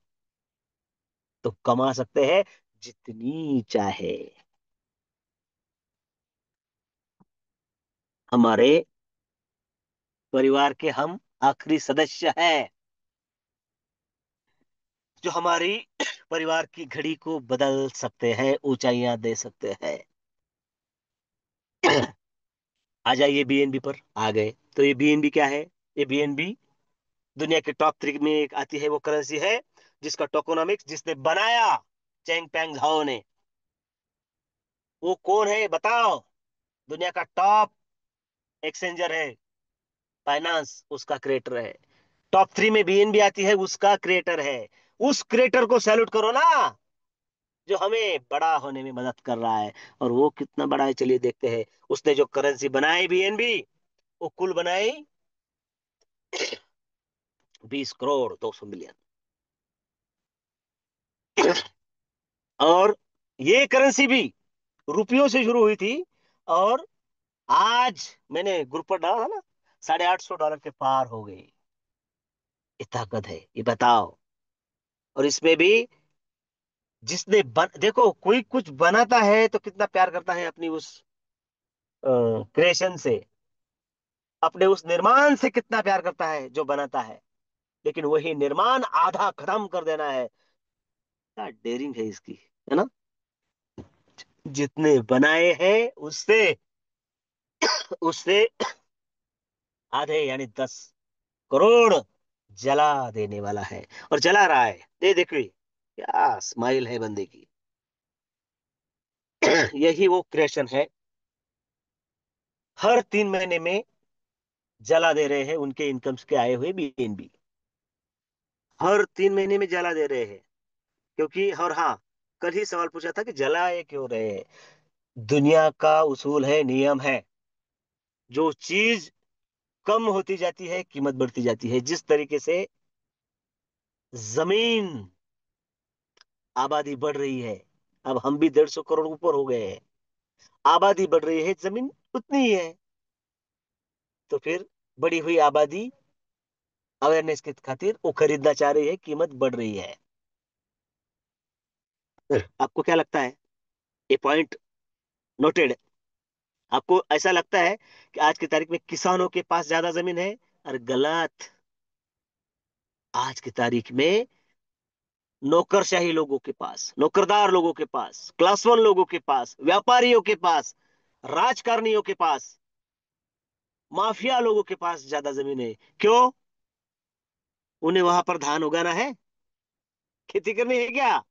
तो कमा सकते हैं जितनी चाहे। हमारे परिवार के हम आखिरी सदस्य हैं जो हमारी परिवार की घड़ी को बदल सकते हैं, ऊंचाइयां दे सकते हैं। आ जाइए बीएनबी पर। आ गए तो ये बीएनबी क्या है? ये बीएनबी दुनिया के टॉप 3 में एक आती है, वो करेंसी है जिसका टोकोनॉमिक्स जिसने बनाया, चेंग पेंग झाओ ने। वो कौन है बताओ? दुनिया का टॉप एक्सचेंजर है, फाइनेंस उसका क्रिएटर है। टॉप 3 में बीएनबी आती है, उसका क्रिएटर है। उस क्रिएटर को सैल्यूट करो ना, जो हमें बड़ा होने में मदद कर रहा है। और वो कितना बड़ा है, चलिए देखते हैं। उसने जो करेंसी बनाई बीएनबी, वो कुल बनाई 20 करोड़ 200 मिलियन। और ये करेंसी भी रुपयों से शुरू हुई थी, और आज मैंने ग्रुप पर डाला था ना, $850 के पार हो गई। ये ताकत है, ये बताओ। और इसमें भी देखो, कोई कुछ बनाता है तो कितना प्यार करता है अपनी उस क्रिएशन से, अपने उस निर्माण से कितना प्यार करता है जो बनाता है। लेकिन वही निर्माण आधा खत्म कर देना है, क्या डेयरिंग है इसकी, है ना। जितने बनाए हैं उससे उससे आधे यानी 10 करोड़ जला देने वाला है, और जला रहा है। ये देखिए, क्या स्माइल है बंदे की। यही वो क्रिएशन है, हर 3 महीने में जला दे रहे हैं उनके इनकम्स के आए हुए बीएनबी, हर 3 महीने में जला दे रहे हैं। क्योंकि, और हाँ, कल ही सवाल पूछा था कि जलाए क्यों रहे हैं। दुनिया का उसूल है, नियम है, जो चीज कम होती जाती है कीमत बढ़ती जाती है। जिस तरीके से जमीन, आबादी बढ़ रही है, अब हम भी 150 करोड़ ऊपर हो गए हैं, आबादी बढ़ रही है, जमीन उतनी ही है। तो फिर बढ़ी हुई आबादी अवेयरनेस की खातिर वो खरीदना चाह रही है, कीमत बढ़ रही है। आपको क्या लगता है, ये पॉइंट नोटेड? आपको ऐसा लगता है कि आज की तारीख में किसानों के पास ज्यादा जमीन है? और गलत। आज की तारीख में नौकरशाही लोगों के पास, नौकरदार लोगों के पास, क्लास 1 लोगों के पास, व्यापारियों के पास, राजकारणियों के पास, माफिया लोगों के पास ज्यादा जमीन है। क्यों? उन्हें वहां पर धान उगाना है, खेती करनी है क्या?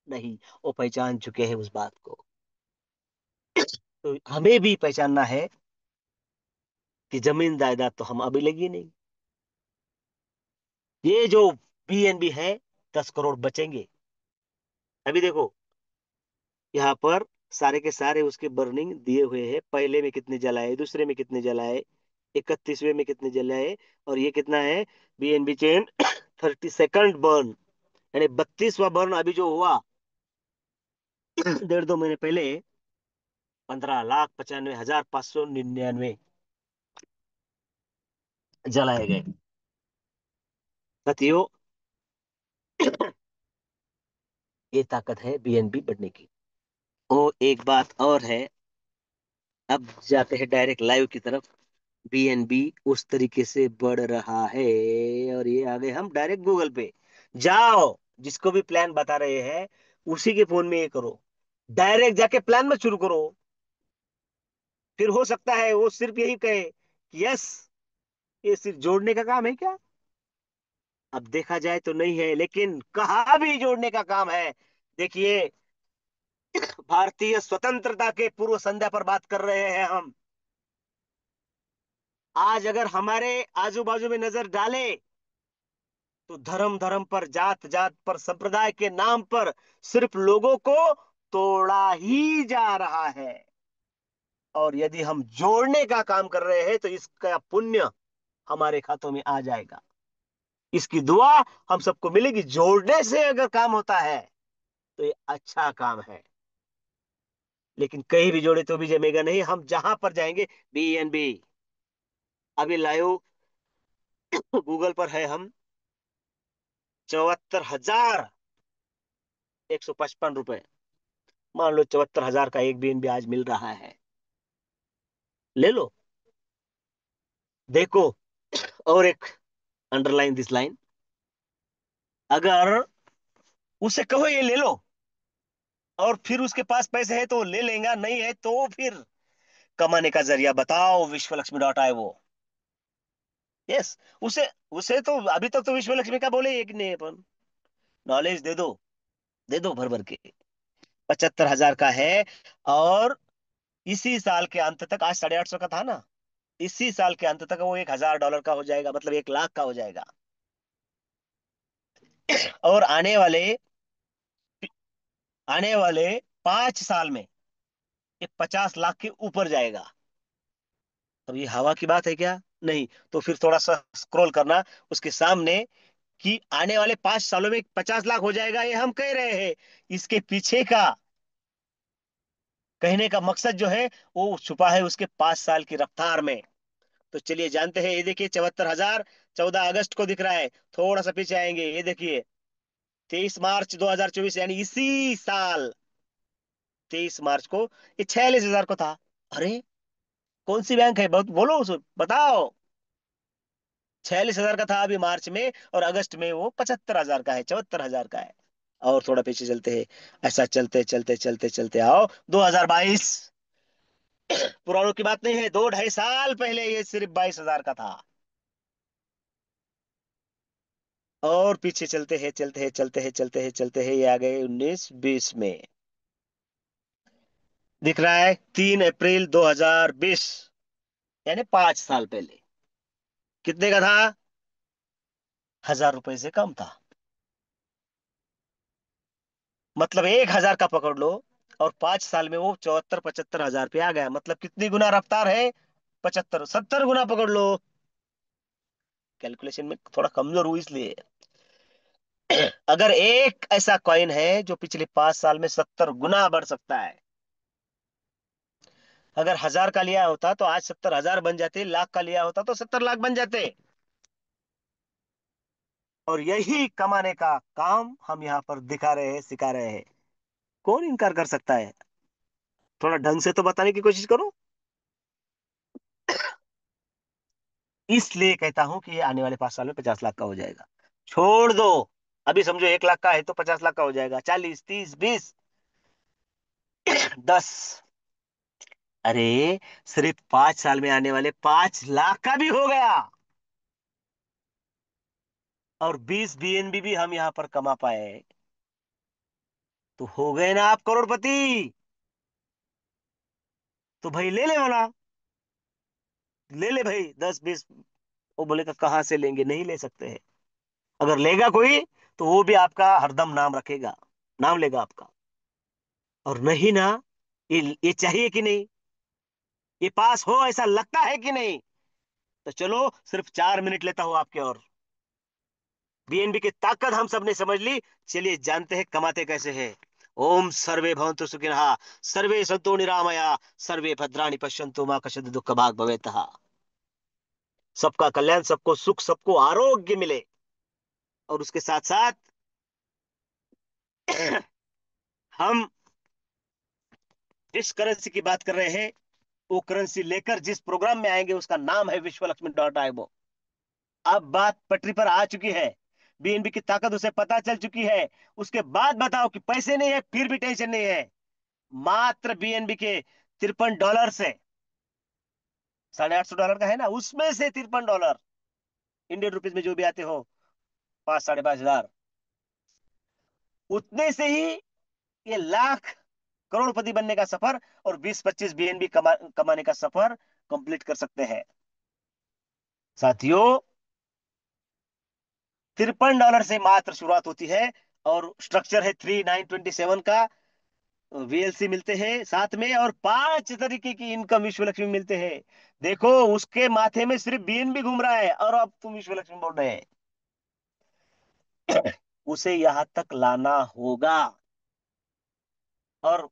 नहीं, वो पहचान चुके हैं उस बात को। तो हमें भी पहचानना है कि जमीन जायदाद तो हम अभी लगी नहीं। ये जो बीएनबी है, 10 करोड़ बचेंगे। अभी देखो, यहाँ पर सारे के सारे उसके बर्निंग दिए हुए हैं, पहले में कितने जलाए, दूसरे में कितने जलाए, 31वें में कितने जलाए, और ये कितना है बीएनबी चेन। 32nd बर्न, यानी 32वां बर्न अभी जो हुआ 1.5-2 महीने पहले, 15,95,599 जलाए गए। साथियों, ये ताकत है बीएनबी बढ़ने की। और एक बात और है, अब जाते हैं डायरेक्ट लाइव की तरफ। बीएनबी उस तरीके से बढ़ रहा है, और ये आगे हम डायरेक्ट गूगल पे जाओ, जिसको भी प्लान बता रहे हैं उसी के फोन में ये करो, डायरेक्ट जाके प्लान में शुरू करो। फिर हो सकता है वो सिर्फ यही कहे कि यस, ये सिर्फ जोड़ने का काम है क्या? अब देखा जाए तो नहीं है, लेकिन कहा भी जोड़ने का काम है। देखिए, भारतीय स्वतंत्रता के पूर्व संध्या पर बात कर रहे हैं हम। आज अगर हमारे आजू बाजू में नजर डाले, तो धर्म धर्म पर, जात जात पर, संप्रदाय के नाम पर सिर्फ लोगों को तोड़ा ही जा रहा है। और यदि हम जोड़ने का काम कर रहे हैं तो इसका पुण्य हमारे खातों में आ जाएगा, इसकी दुआ हम सबको मिलेगी। जोड़ने से अगर काम होता है तो ये अच्छा काम है। लेकिन कहीं भी जोड़े तो भी जमेगा नहीं, हम जहां पर जाएंगे बीएनबी। अभी लाइव गूगल पर है हम, 74,155 रुपए। मान लो 74,000 का एक बीएनबी आज मिल रहा है, ले लो, देखो। और एक अंडरलाइन दिस लाइन, अगर उसे कहो ये ले लो, और फिर उसके पास पैसे है तो वो ले लेगा, नहीं है तो फिर कमाने का जरिया बताओ, विश्वलक्ष्मी.ai वो। यस, उसे उसे तो अभी तक तो विश्वलक्ष्मी का बोले एक नहीं, अपन नॉलेज दे दो, दे दो भर भर के। 75,000 का है, और इसी साल के अंत तक, आज 850 का था ना, इसी साल के अंत तक वो $1,000 का हो जाएगा, मतलब 1 लाख का हो जाएगा। और आने वाले 5 साल में ये 50 लाख के ऊपर जाएगा। अब ये हवा की बात है क्या? नहीं। तो फिर थोड़ा सा स्क्रॉल करना उसके सामने, कि आने वाले 5 सालों में 50 लाख हो जाएगा, ये हम कह रहे हैं। इसके पीछे का कहने का मकसद जो है वो छुपा है उसके 5 साल की रफ्तार में। तो चलिए जानते हैं। ये देखिए 74,000, 14 अगस्त को दिख रहा है। थोड़ा सा पीछे आएंगे, ये देखिए 23 मार्च 2024, यानी इसी साल 23 मार्च को ये 46,000 को था। अरे, कौन सी बैंक है, बहुत बोलो उसे बताओ। 46,000 का था अभी मार्च में, और अगस्त में वो 75,000 का है, 74,000 का है। और थोड़ा पीछे चलते हैं, ऐसा चलते चलते चलते चलते आओ 2022। पुरानों की बात नहीं है, 2-2.5 साल पहले ये सिर्फ 22,000 का था। और पीछे चलते हैं चलते हैं चलते हैं चलते हैं चलते हैं, ये आ गए 1920 में। दिख रहा है 3 अप्रैल 2020, यानी 5 साल पहले। कितने का था? 1000 रुपए से कम था। मतलब 1000 का पकड़ लो, और 5 साल में वो 74-75 हजार पे आ गया। मतलब कितनी गुना रफ्तार है? 75-70 गुना पकड़ लो। कैलकुलेशन में थोड़ा कमजोर हूं इसलिए। अगर एक ऐसा कॉइन है जो पिछले 5 साल में 70 गुना बढ़ सकता है, अगर 1000 का लिया होता तो आज 70 हजार बन जाते, लाख का लिया होता तो 70 लाख बन जाते। और यही कमाने का काम हम यहाँ पर दिखा रहे हैं, सिखा रहे हैं। कौन इनकार कर सकता है? थोड़ा ढंग से तो बताने की कोशिश करो। इसलिए कहता हूं कि ये आने वाले 5 साल में 50 लाख का हो जाएगा। छोड़ दो, अभी समझो 1 लाख का है तो 50 लाख का हो जाएगा, 40, 30, 20, 10। अरे सिर्फ 5 साल में आने वाले 5 लाख का भी हो गया। और 20 बीएनबी भी हम यहां पर कमा पाए, तो हो गए ना आप करोड़पति। तो भाई ले ले बोला, ले ले भाई 10-20। वो बोलेगा कहां से लेंगे, नहीं ले सकते हैं। अगर लेगा कोई तो वो भी आपका हरदम नाम रखेगा, नाम लेगा आपका। और नहीं ना, ये चाहिए कि नहीं, ये पास हो ऐसा लगता है कि नहीं? तो चलो सिर्फ 4 मिनट लेता हूं आपके। और बीएनबी की ताकत हम सब ने समझ ली। चलिए जानते हैं कमाते कैसे हैं। ओम सर्वे भवन्तु सुखिनः, सर्वे सन्तु निरामया, सर्वे भद्राणि पश्यन्तु मा कश्चित् दुःख भाग् भवेत्। सबका कल्याण, सबको सुख, सबको आरोग्य मिले। और उसके साथ साथ हम जिस करेंसी की बात कर रहे हैं, वो करेंसी लेकर जिस प्रोग्राम में आएंगे उसका नाम है विश्वलक्ष्मी.io। अब बात पटरी पर आ चुकी है, बीएनबी की ताकत उसे पता चल चुकी है। उसके बाद बताओ कि पैसे नहीं है फिर भी टेंशन नहीं है। मात्र बीएनबी के $53 से, $850 का है ना, उसमें से $53 इंडियन रुपीज में जो भी आते हो, 5-5.5 हजार, उतने से ही ये लाख करोड़पति बनने का सफर और 20-25 बीएनबी कमाने का सफर कंप्लीट कर सकते हैं। साथियों, $53 से मात्र शुरुआत होती है। और स्ट्रक्चर है 3927 का। वीएलसी मिलते हैं साथ में, और 5 तरीके की इनकम विश्वलक्ष्मी मिलते हैं। देखो उसके माथे में सिर्फ बीएनबी घूम रहा है और अब तुम विश्वलक्ष्मी बोल रहे हैं। उसे यहां तक लाना होगा। और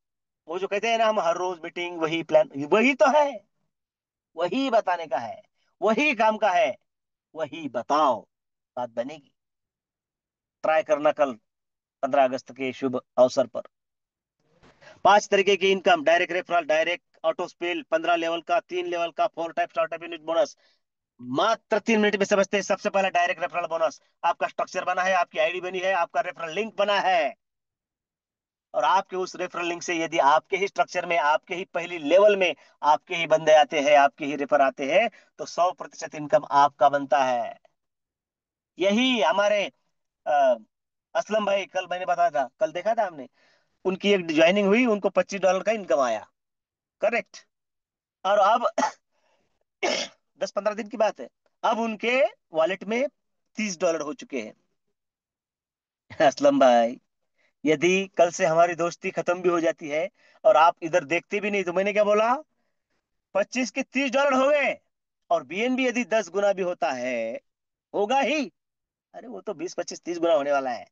वो जो कहते हैं ना, हम हर रोज मीटिंग, वही प्लान, वही तो है, वही बताने का है, वही काम का है। वही बताओ, बात बनेगी। ट्राई करना कल 15 अगस्त के शुभ अवसर पर। 5 तरीके की income: direct referral, direct auto spell, 15 level का, 3 लेवल का, 4 टाइप स्टार्टअप यूनिट बोनस। मात्र 3 मिनट में समझते हैं। सबसे पहला डायरेक्ट रेफरल बोनस। आपका स्ट्रक्चर बना है, आपकी आईडी बनी है, आपका रेफरल लिंक बना है, और आपके उस रेफरल लिंक से यदि आपके ही स्ट्रक्चर में, आपके ही पहली लेवल में आपके ही बंदे आते हैं, आपके ही रेफर आते हैं, तो 100% इनकम आपका बनता है। यही हमारे अ, असलम भाई, कल मैंने बताया था, कल देखा था हमने, उनकी एक ज्वाइनिंग हुई, उनको $25 का इनकम आया। करेक्ट। और अब 10-15 दिन की बात है, अब उनके वॉलेट में $30 हो चुके हैं। असलम भाई, यदि कल से हमारी दोस्ती खत्म भी हो जाती है और आप इधर देखते भी नहीं, तो मैंने क्या बोला, 25 के $30 हो गए। और बीएनबी यदि 10 गुना भी होता है, होगा ही, अरे वो तो 20-25-30 गुना होने वाला है।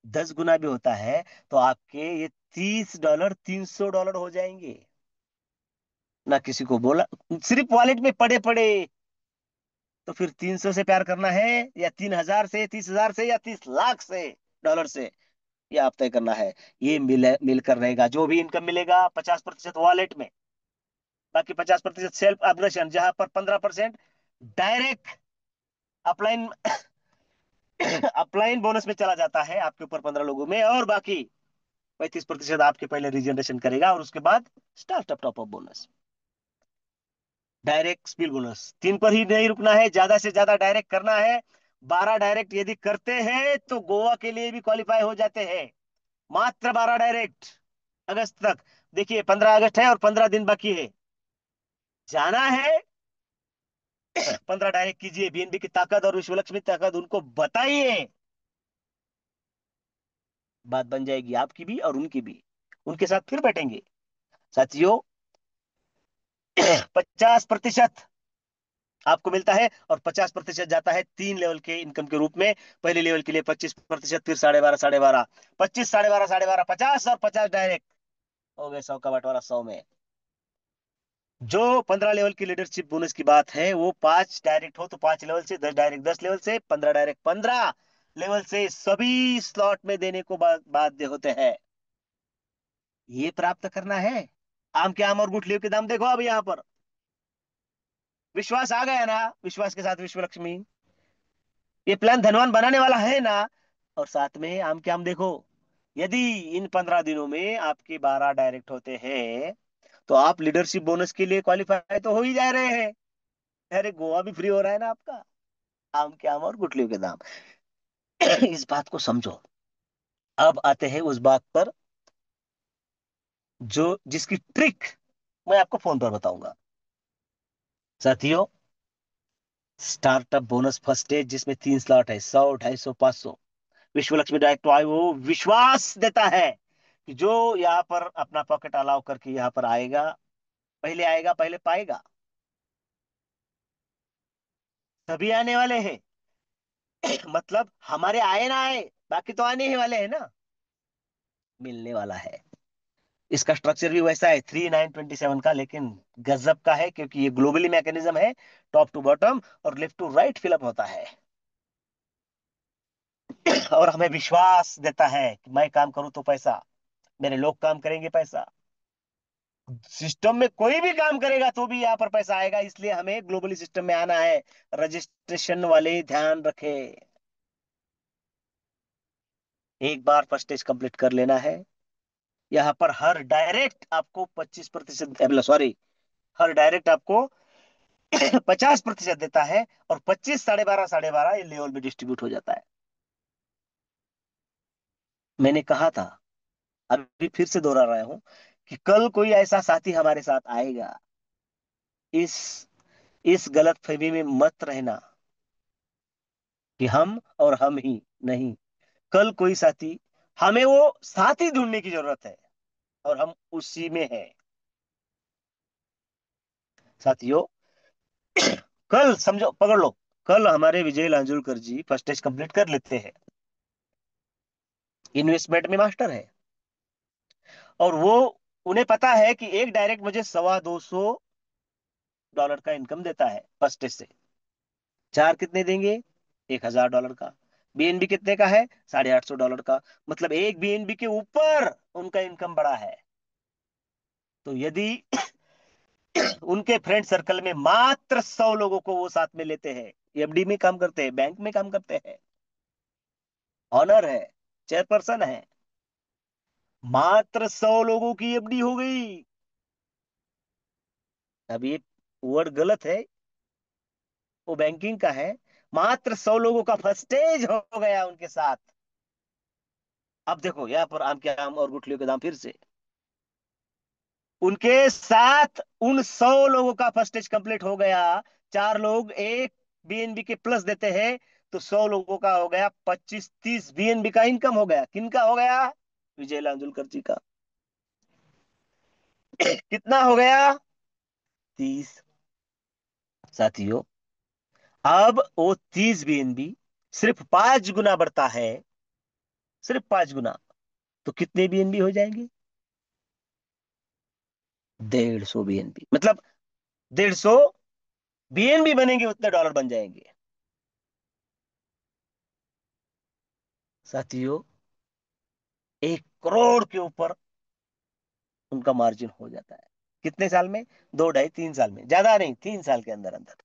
10 गुना भी होता है तो आपके ये $30 $300 हो जाएंगे। ना किसी को बोला, सिर्फ वॉलेट में पड़े पड़े। तो फिर 300 से प्यार करना है, या 3000 से, 30,000 से, या 30 लाख से, डॉलर से, ये आप तय करना है। ये मिलकर रहेगा। जो भी इनकम मिलेगा 50% वॉलेट में, बाकी 50% सेल्फ अपग्रेशन, जहां पर 15% डायरेक्ट अपलाइन अपलाइन बोनस में चला जाता है आपके ऊपर 15 लोगों में, और बाकी 35% आपके पहले रिजनरेशन करेगा, और उसके बाद startup top up bonus, direct spill bonus. 3 पर ही नहीं रुकना है, ज्यादा से ज्यादा डायरेक्ट करना है। 12 डायरेक्ट यदि करते हैं तो गोवा के लिए भी क्वालिफाई हो जाते हैं। मात्र 12 डायरेक्ट अगस्त तक। देखिए 15 अगस्त है और 15 दिन बाकी है। जाना है, 15 डायरेक्ट कीजिए, बीएनबी की ताकत और विश्वलक्ष्मी ताकत उनको बताइए, बात बन जाएगी आपकी भी और उनकी भी। उनके साथ फिर बैठेंगे साथियों। 50% आपको मिलता है और 50% जाता है 3 लेवल के इनकम के रूप में। पहले लेवल के लिए 25%, फिर 12.5, 12.5, 25, 12.5, 12.5, 50 और 50 डायरेक्ट हो गए। 100 का बंटवारा 100 में। जो 15 लेवल की लीडरशिप बोनस की बात है वो 5 डायरेक्ट हो तो 5 लेवल से, 10 डायरेक्ट 10 लेवल से, 15 डायरेक्ट 15 लेवल से सभी स्लॉट में देने को बाध्य होते हैं। ये प्राप्त करना है। आम के आम और गुठलियों के दाम देखो अब यहाँ पर। विश्वास आ गया ना, विश्वास के साथ विश्व लक्ष्मी। ये प्लान धनवान बनाने वाला है ना। और साथ में आम के आम देखो, यदि इन 15 दिनों में आपके 12 डायरेक्ट होते हैं तो आप लीडरशिप बोनस के लिए क्वालिफाई तो हो ही जा रहे हैं। अरे गोवा भी फ्री हो रहा है ना आपका। आम के आम और गुठलियों के दाम। इस बात को समझो। अब आते हैं उस बात पर जो जिसकी ट्रिक मैं आपको फोन पर बताऊंगा साथियों। स्टार्टअप बोनस फर्स्ट स्टेज जिसमें 3 स्लॉट है, 100, 250, 500। विश्व लक्ष्मी डायरेक्ट आए वो विश्वास देता है कि जो यहाँ पर अपना पॉकेट अलाउ करके यहाँ पर आएगा पहले पाएगा। सभी आने वाले हैं। मतलब हमारे आए ना आए, बाकी तो आने ही वाले हैं ना। मिलने वाला है। इसका स्ट्रक्चर भी वैसा है 3927 का, लेकिन गजब का है क्योंकि ये ग्लोबली मैकेनिज्म है। टॉप टू बॉटम और लेफ्ट टू राइट फिलअप होता है। और हमें विश्वास देता है कि मैं काम करूं तो पैसा, मेरे लोग काम करेंगे पैसा, सिस्टम में कोई भी काम करेगा तो भी यहाँ पर पैसा आएगा। इसलिए हमें ग्लोबली सिस्टम में आना है। रजिस्ट्रेशन वाले ध्यान रखें, एक बार फर्स्ट स्टेज कंप्लीट कर लेना है। यहाँ पर हर डायरेक्ट आपको 25%, सॉरी, हर डायरेक्ट आपको 50% देता है और 25, 12.5, 12.5 ये लेवल में डिस्ट्रीब्यूट हो जाता है। मैंने कहा था, अभी फिर से दोहरा रहा हूं कि कल कोई ऐसा साथी हमारे साथ आएगा। इस इस गलत फहमी में मत रहना कि हम और हम ही नहीं। कल कोई साथी, हमें वो साथी ढूंढने की जरूरत है और हम उसी में हैं साथियों। कल समझो, पकड़ लो, कल हमारे विजय लांजूलकर जी फर्स्ट स्टेज कंप्लीट कर लेते हैं। इन्वेस्टमेंट में मास्टर है और वो, उन्हें पता है कि एक डायरेक्ट मुझे $225 का इनकम देता है फर्स्ट स्टेज से। चार कितने देंगे? $1000 का। बीएनबी कितने का है? $850 का। मतलब एक बीएनबी के ऊपर उनका इनकम बड़ा है। तो यदि उनके फ्रेंड सर्कल में मात्र 100 लोगों को वो साथ में लेते हैं, एफडी में काम करते हैं, बैंक में काम करते हैं, ऑनर है, चेयरपर्सन है, मात्र 100 लोगों की एफडी हो गई। अब ये वर्ड गलत है, वो बैंकिंग का है। मात्र 100 लोगों का फर्स्ट स्टेज हो गया उनके साथ। अब देखो यहाँ पर आम के आम और गुठलियों के दाम फिर से। उनके साथ उन 100 लोगों का फर्स्ट स्टेज कंप्लीट हो गया। 4 लोग एक बीएनबी के प्लस देते हैं तो 100 लोगों का हो गया 25-30 बीएनबी का इनकम हो गया। किनका हो गया? विजय लांजुलकर जी का। कितना हो गया? 30 साथियों। अब वो 30 बीएनबी सिर्फ 5 गुना बढ़ता है, सिर्फ 5 गुना। तो कितने बीएनबी हो जाएंगे? 150 बीएनबी। मतलब 150 बीएनबी बनेंगे, उतने डॉलर बन जाएंगे साथियों। 1 करोड़ के ऊपर उनका मार्जिन हो जाता है। कितने साल में? 2, 2.5, 3 साल में, ज्यादा नहीं, 3 साल के अंदर अंदर।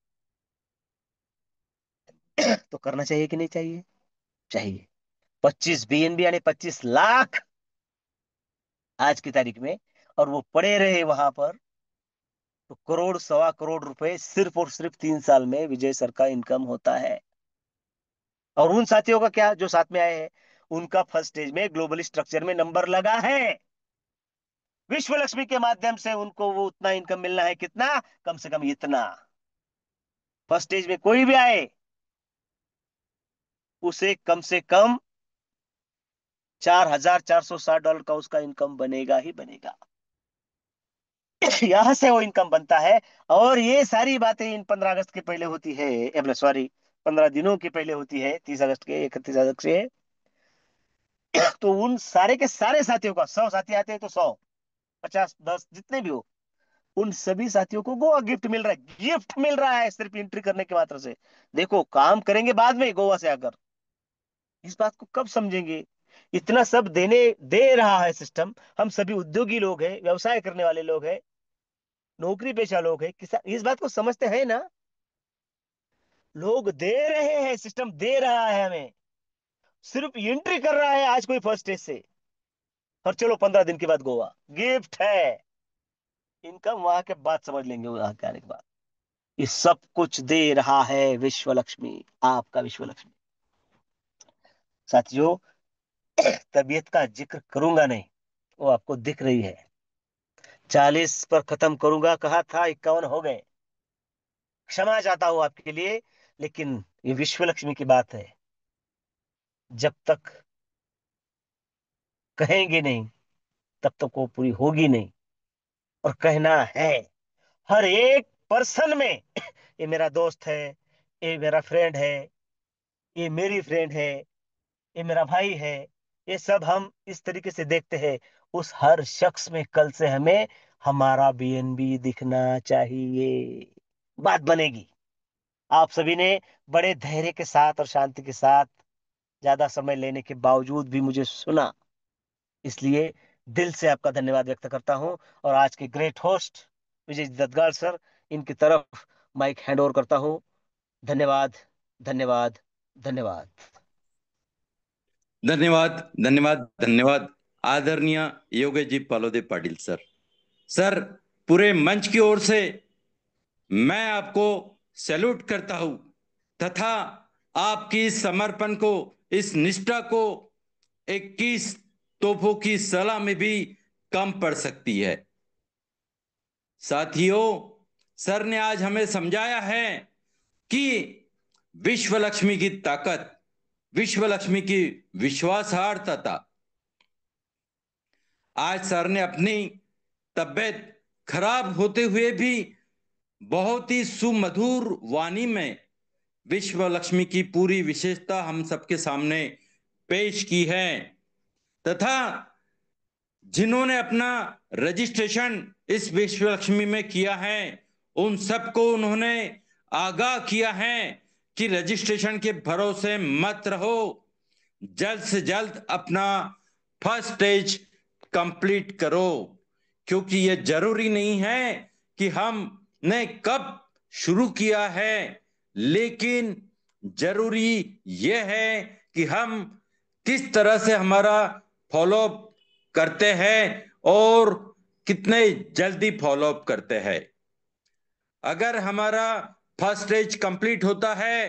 तो करना चाहिए कि नहीं चाहिए? चाहिए। 25 बीएनबी यानी 25 लाख आज की तारीख में, और वो पड़े रहे वहां पर, तो करोड़, 1.25 करोड़ रुपए सिर्फ और सिर्फ 3 साल में विजय सर का इनकम होता है। और उन साथियों का क्या जो साथ में आए हैं, उनका फर्स्ट स्टेज में ग्लोबल स्ट्रक्चर में नंबर लगा है। विश्व लक्ष्मी के माध्यम से उनको वो उतना इनकम मिलना है, कितना, कम से कम इतना। फर्स्ट स्टेज में कोई भी आए, उसे कम से कम $4,460 का उसका इनकम बनेगा ही बनेगा। यहां से वो इनकम बनता है। और ये सारी बातें इन 15 अगस्त के पहले होती है, सॉरी, 15 दिनों के पहले होती है, 30 अगस्त के, 31 अगस्त से। तो उन सारे के सारे साथियों का, 100 साथी आते हैं तो 100, 50, 10 जितने भी हो, उन सभी साथियों को गोवा गिफ्ट मिल रहा है। गिफ्ट मिल रहा है सिर्फ एंट्री करने के मात्र से। देखो, काम करेंगे बाद में गोवा से आकर, इस बात को कब समझेंगे? इतना सब देने दे रहा है सिस्टम। हम सभी उद्योगी लोग हैं, व्यवसाय करने वाले लोग हैं, नौकरी पेशा लोग हैं, किसान, इस बात को समझते हैं ना? लोग दे रहे हैं, सिस्टम दे रहा है हमें, सिर्फ एंट्री कर रहा है आज कोई फर्स्ट स्टेज से। और चलो 15 दिन के बाद गोवा गिफ्ट है। इनकम वहां के बाद समझ लेंगे, वहां के आने के बाद। ये सब कुछ दे रहा है विश्व लक्ष्मी, आपका विश्व लक्ष्मी। साथियों, तबीयत का जिक्र करूंगा नहीं, वो आपको दिख रही है। 40 पर खत्म करूंगा कहा था, 51 हो गए। क्षमा चाहता हूं आपके लिए, लेकिन ये विश्व लक्ष्मी की बात है। जब तक कहेंगे नहीं, तब तक वो पूरी होगी नहीं। और कहना है हर एक पर्सन में, ये मेरा दोस्त है, ये मेरा फ्रेंड है, ये मेरी फ्रेंड है, ये मेरा भाई है, ये सब हम इस तरीके से देखते हैं। उस हर शख्स में कल से हमें हमारा बीएनबी दिखना चाहिए। बात बनेगी। आप सभी ने बड़े धैर्य के साथ और शांति के साथ, ज्यादा समय लेने के बावजूद भी मुझे सुना, इसलिए दिल से आपका धन्यवाद व्यक्त करता हूं। और आज के ग्रेट होस्ट विजय दत्तगाड़ सर, इनकी तरफ माइक हैंड ओवर करता हूं। धन्यवाद, धन्यवाद, धन्यवाद। धन्यवाद, धन्यवाद, धन्यवाद। आदरणीय योगेश जी पालोदे पाटिल सर। सर, पूरे मंच की ओर से मैं आपको सैल्यूट करता हूं, तथा आपकी इस समर्पण को, इस निष्ठा को 21 तोपों की सलामी भी कम पड़ सकती है। साथियों, सर ने आज हमें समझाया है कि विश्व लक्ष्मी की ताकत, विश्व लक्ष्मी की विश्वासार्हता। आज सर ने अपनी तबियत खराब होते हुए भी बहुत ही सुमधुर वाणी में विश्व लक्ष्मी की पूरी विशेषता हम सबके सामने पेश की है। तथा जिन्होंने अपना रजिस्ट्रेशन इस विश्व लक्ष्मी में किया है, उन सबको उन्होंने आगाह किया है कि रजिस्ट्रेशन के भरोसे मत रहो, जल्द से जल्द अपना फर्स्ट स्टेज कंप्लीट करो। क्योंकि यह जरूरी नहीं है कि हमने कब शुरू किया है, लेकिन जरूरी यह है कि हम किस तरह से हमारा फॉलोअप करते हैं और कितने जल्दी फॉलोअप करते हैं। अगर हमारा फर्स्ट स्टेज कंप्लीट होता है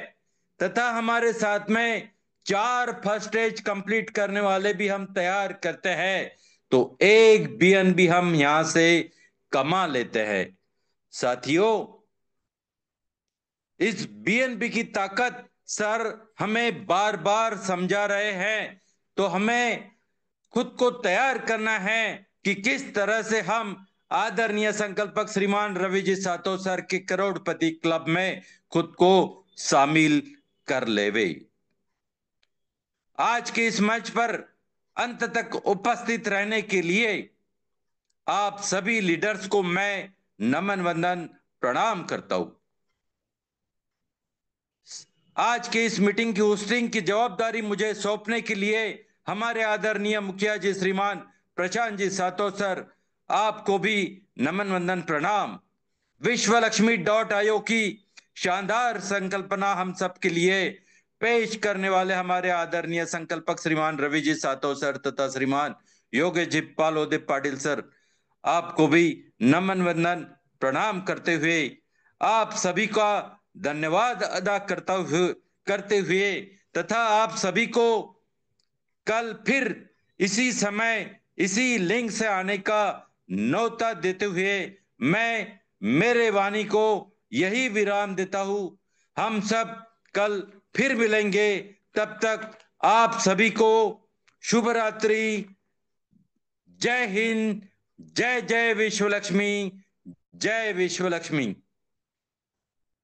तथा हमारे साथ में 4 फर्स्ट स्टेज कंप्लीट करने वाले भी हम तैयार करते हैं, तो एक बीएनबी हम यहां से कमा लेते हैं। साथियों, इस बीएनबी की ताकत सर हमें बार बार समझा रहे हैं, तो हमें खुद को तैयार करना है कि किस तरह से हम आदरणीय संकल्पक श्रीमान रवि जी सातो सर के करोड़पति क्लब में खुद को शामिल कर लेवे। आज के इस मंच पर अंत तक उपस्थित रहने के लिए आप सभी लीडर्स को मैं नमन वंदन प्रणाम करता हूं। आज के इस मीटिंग की होस्टिंग की जवाबदारी मुझे सौंपने के लिए हमारे आदरणीय मुखिया जी श्रीमान प्रशांत जी सातो सर, आपको भी नमन वंदन प्रणाम। विश्व लक्ष्मी .io की शानदार संकल्पना हम सब के लिए पेश करने वाले हमारे आदरणीय संकल्पक श्रीमान रवि जी सातो सर तथा श्रीमान योगेश जी पालोदे पाटिल सर, आपको भी नमन वंदन प्रणाम करते हुए आप सभी का धन्यवाद अदा करते हुए तथा आप सभी को कल फिर इसी समय इसी लिंक से आने का न्योता देते हुए मैं मेरे वाणी को यही विराम देता हूं। हम सब कल फिर मिलेंगे। तब तक आप सभी को शुभ रात्रि। जय हिंद। जय जय विश्वलक्ष्मी। जय विश्वलक्ष्मी।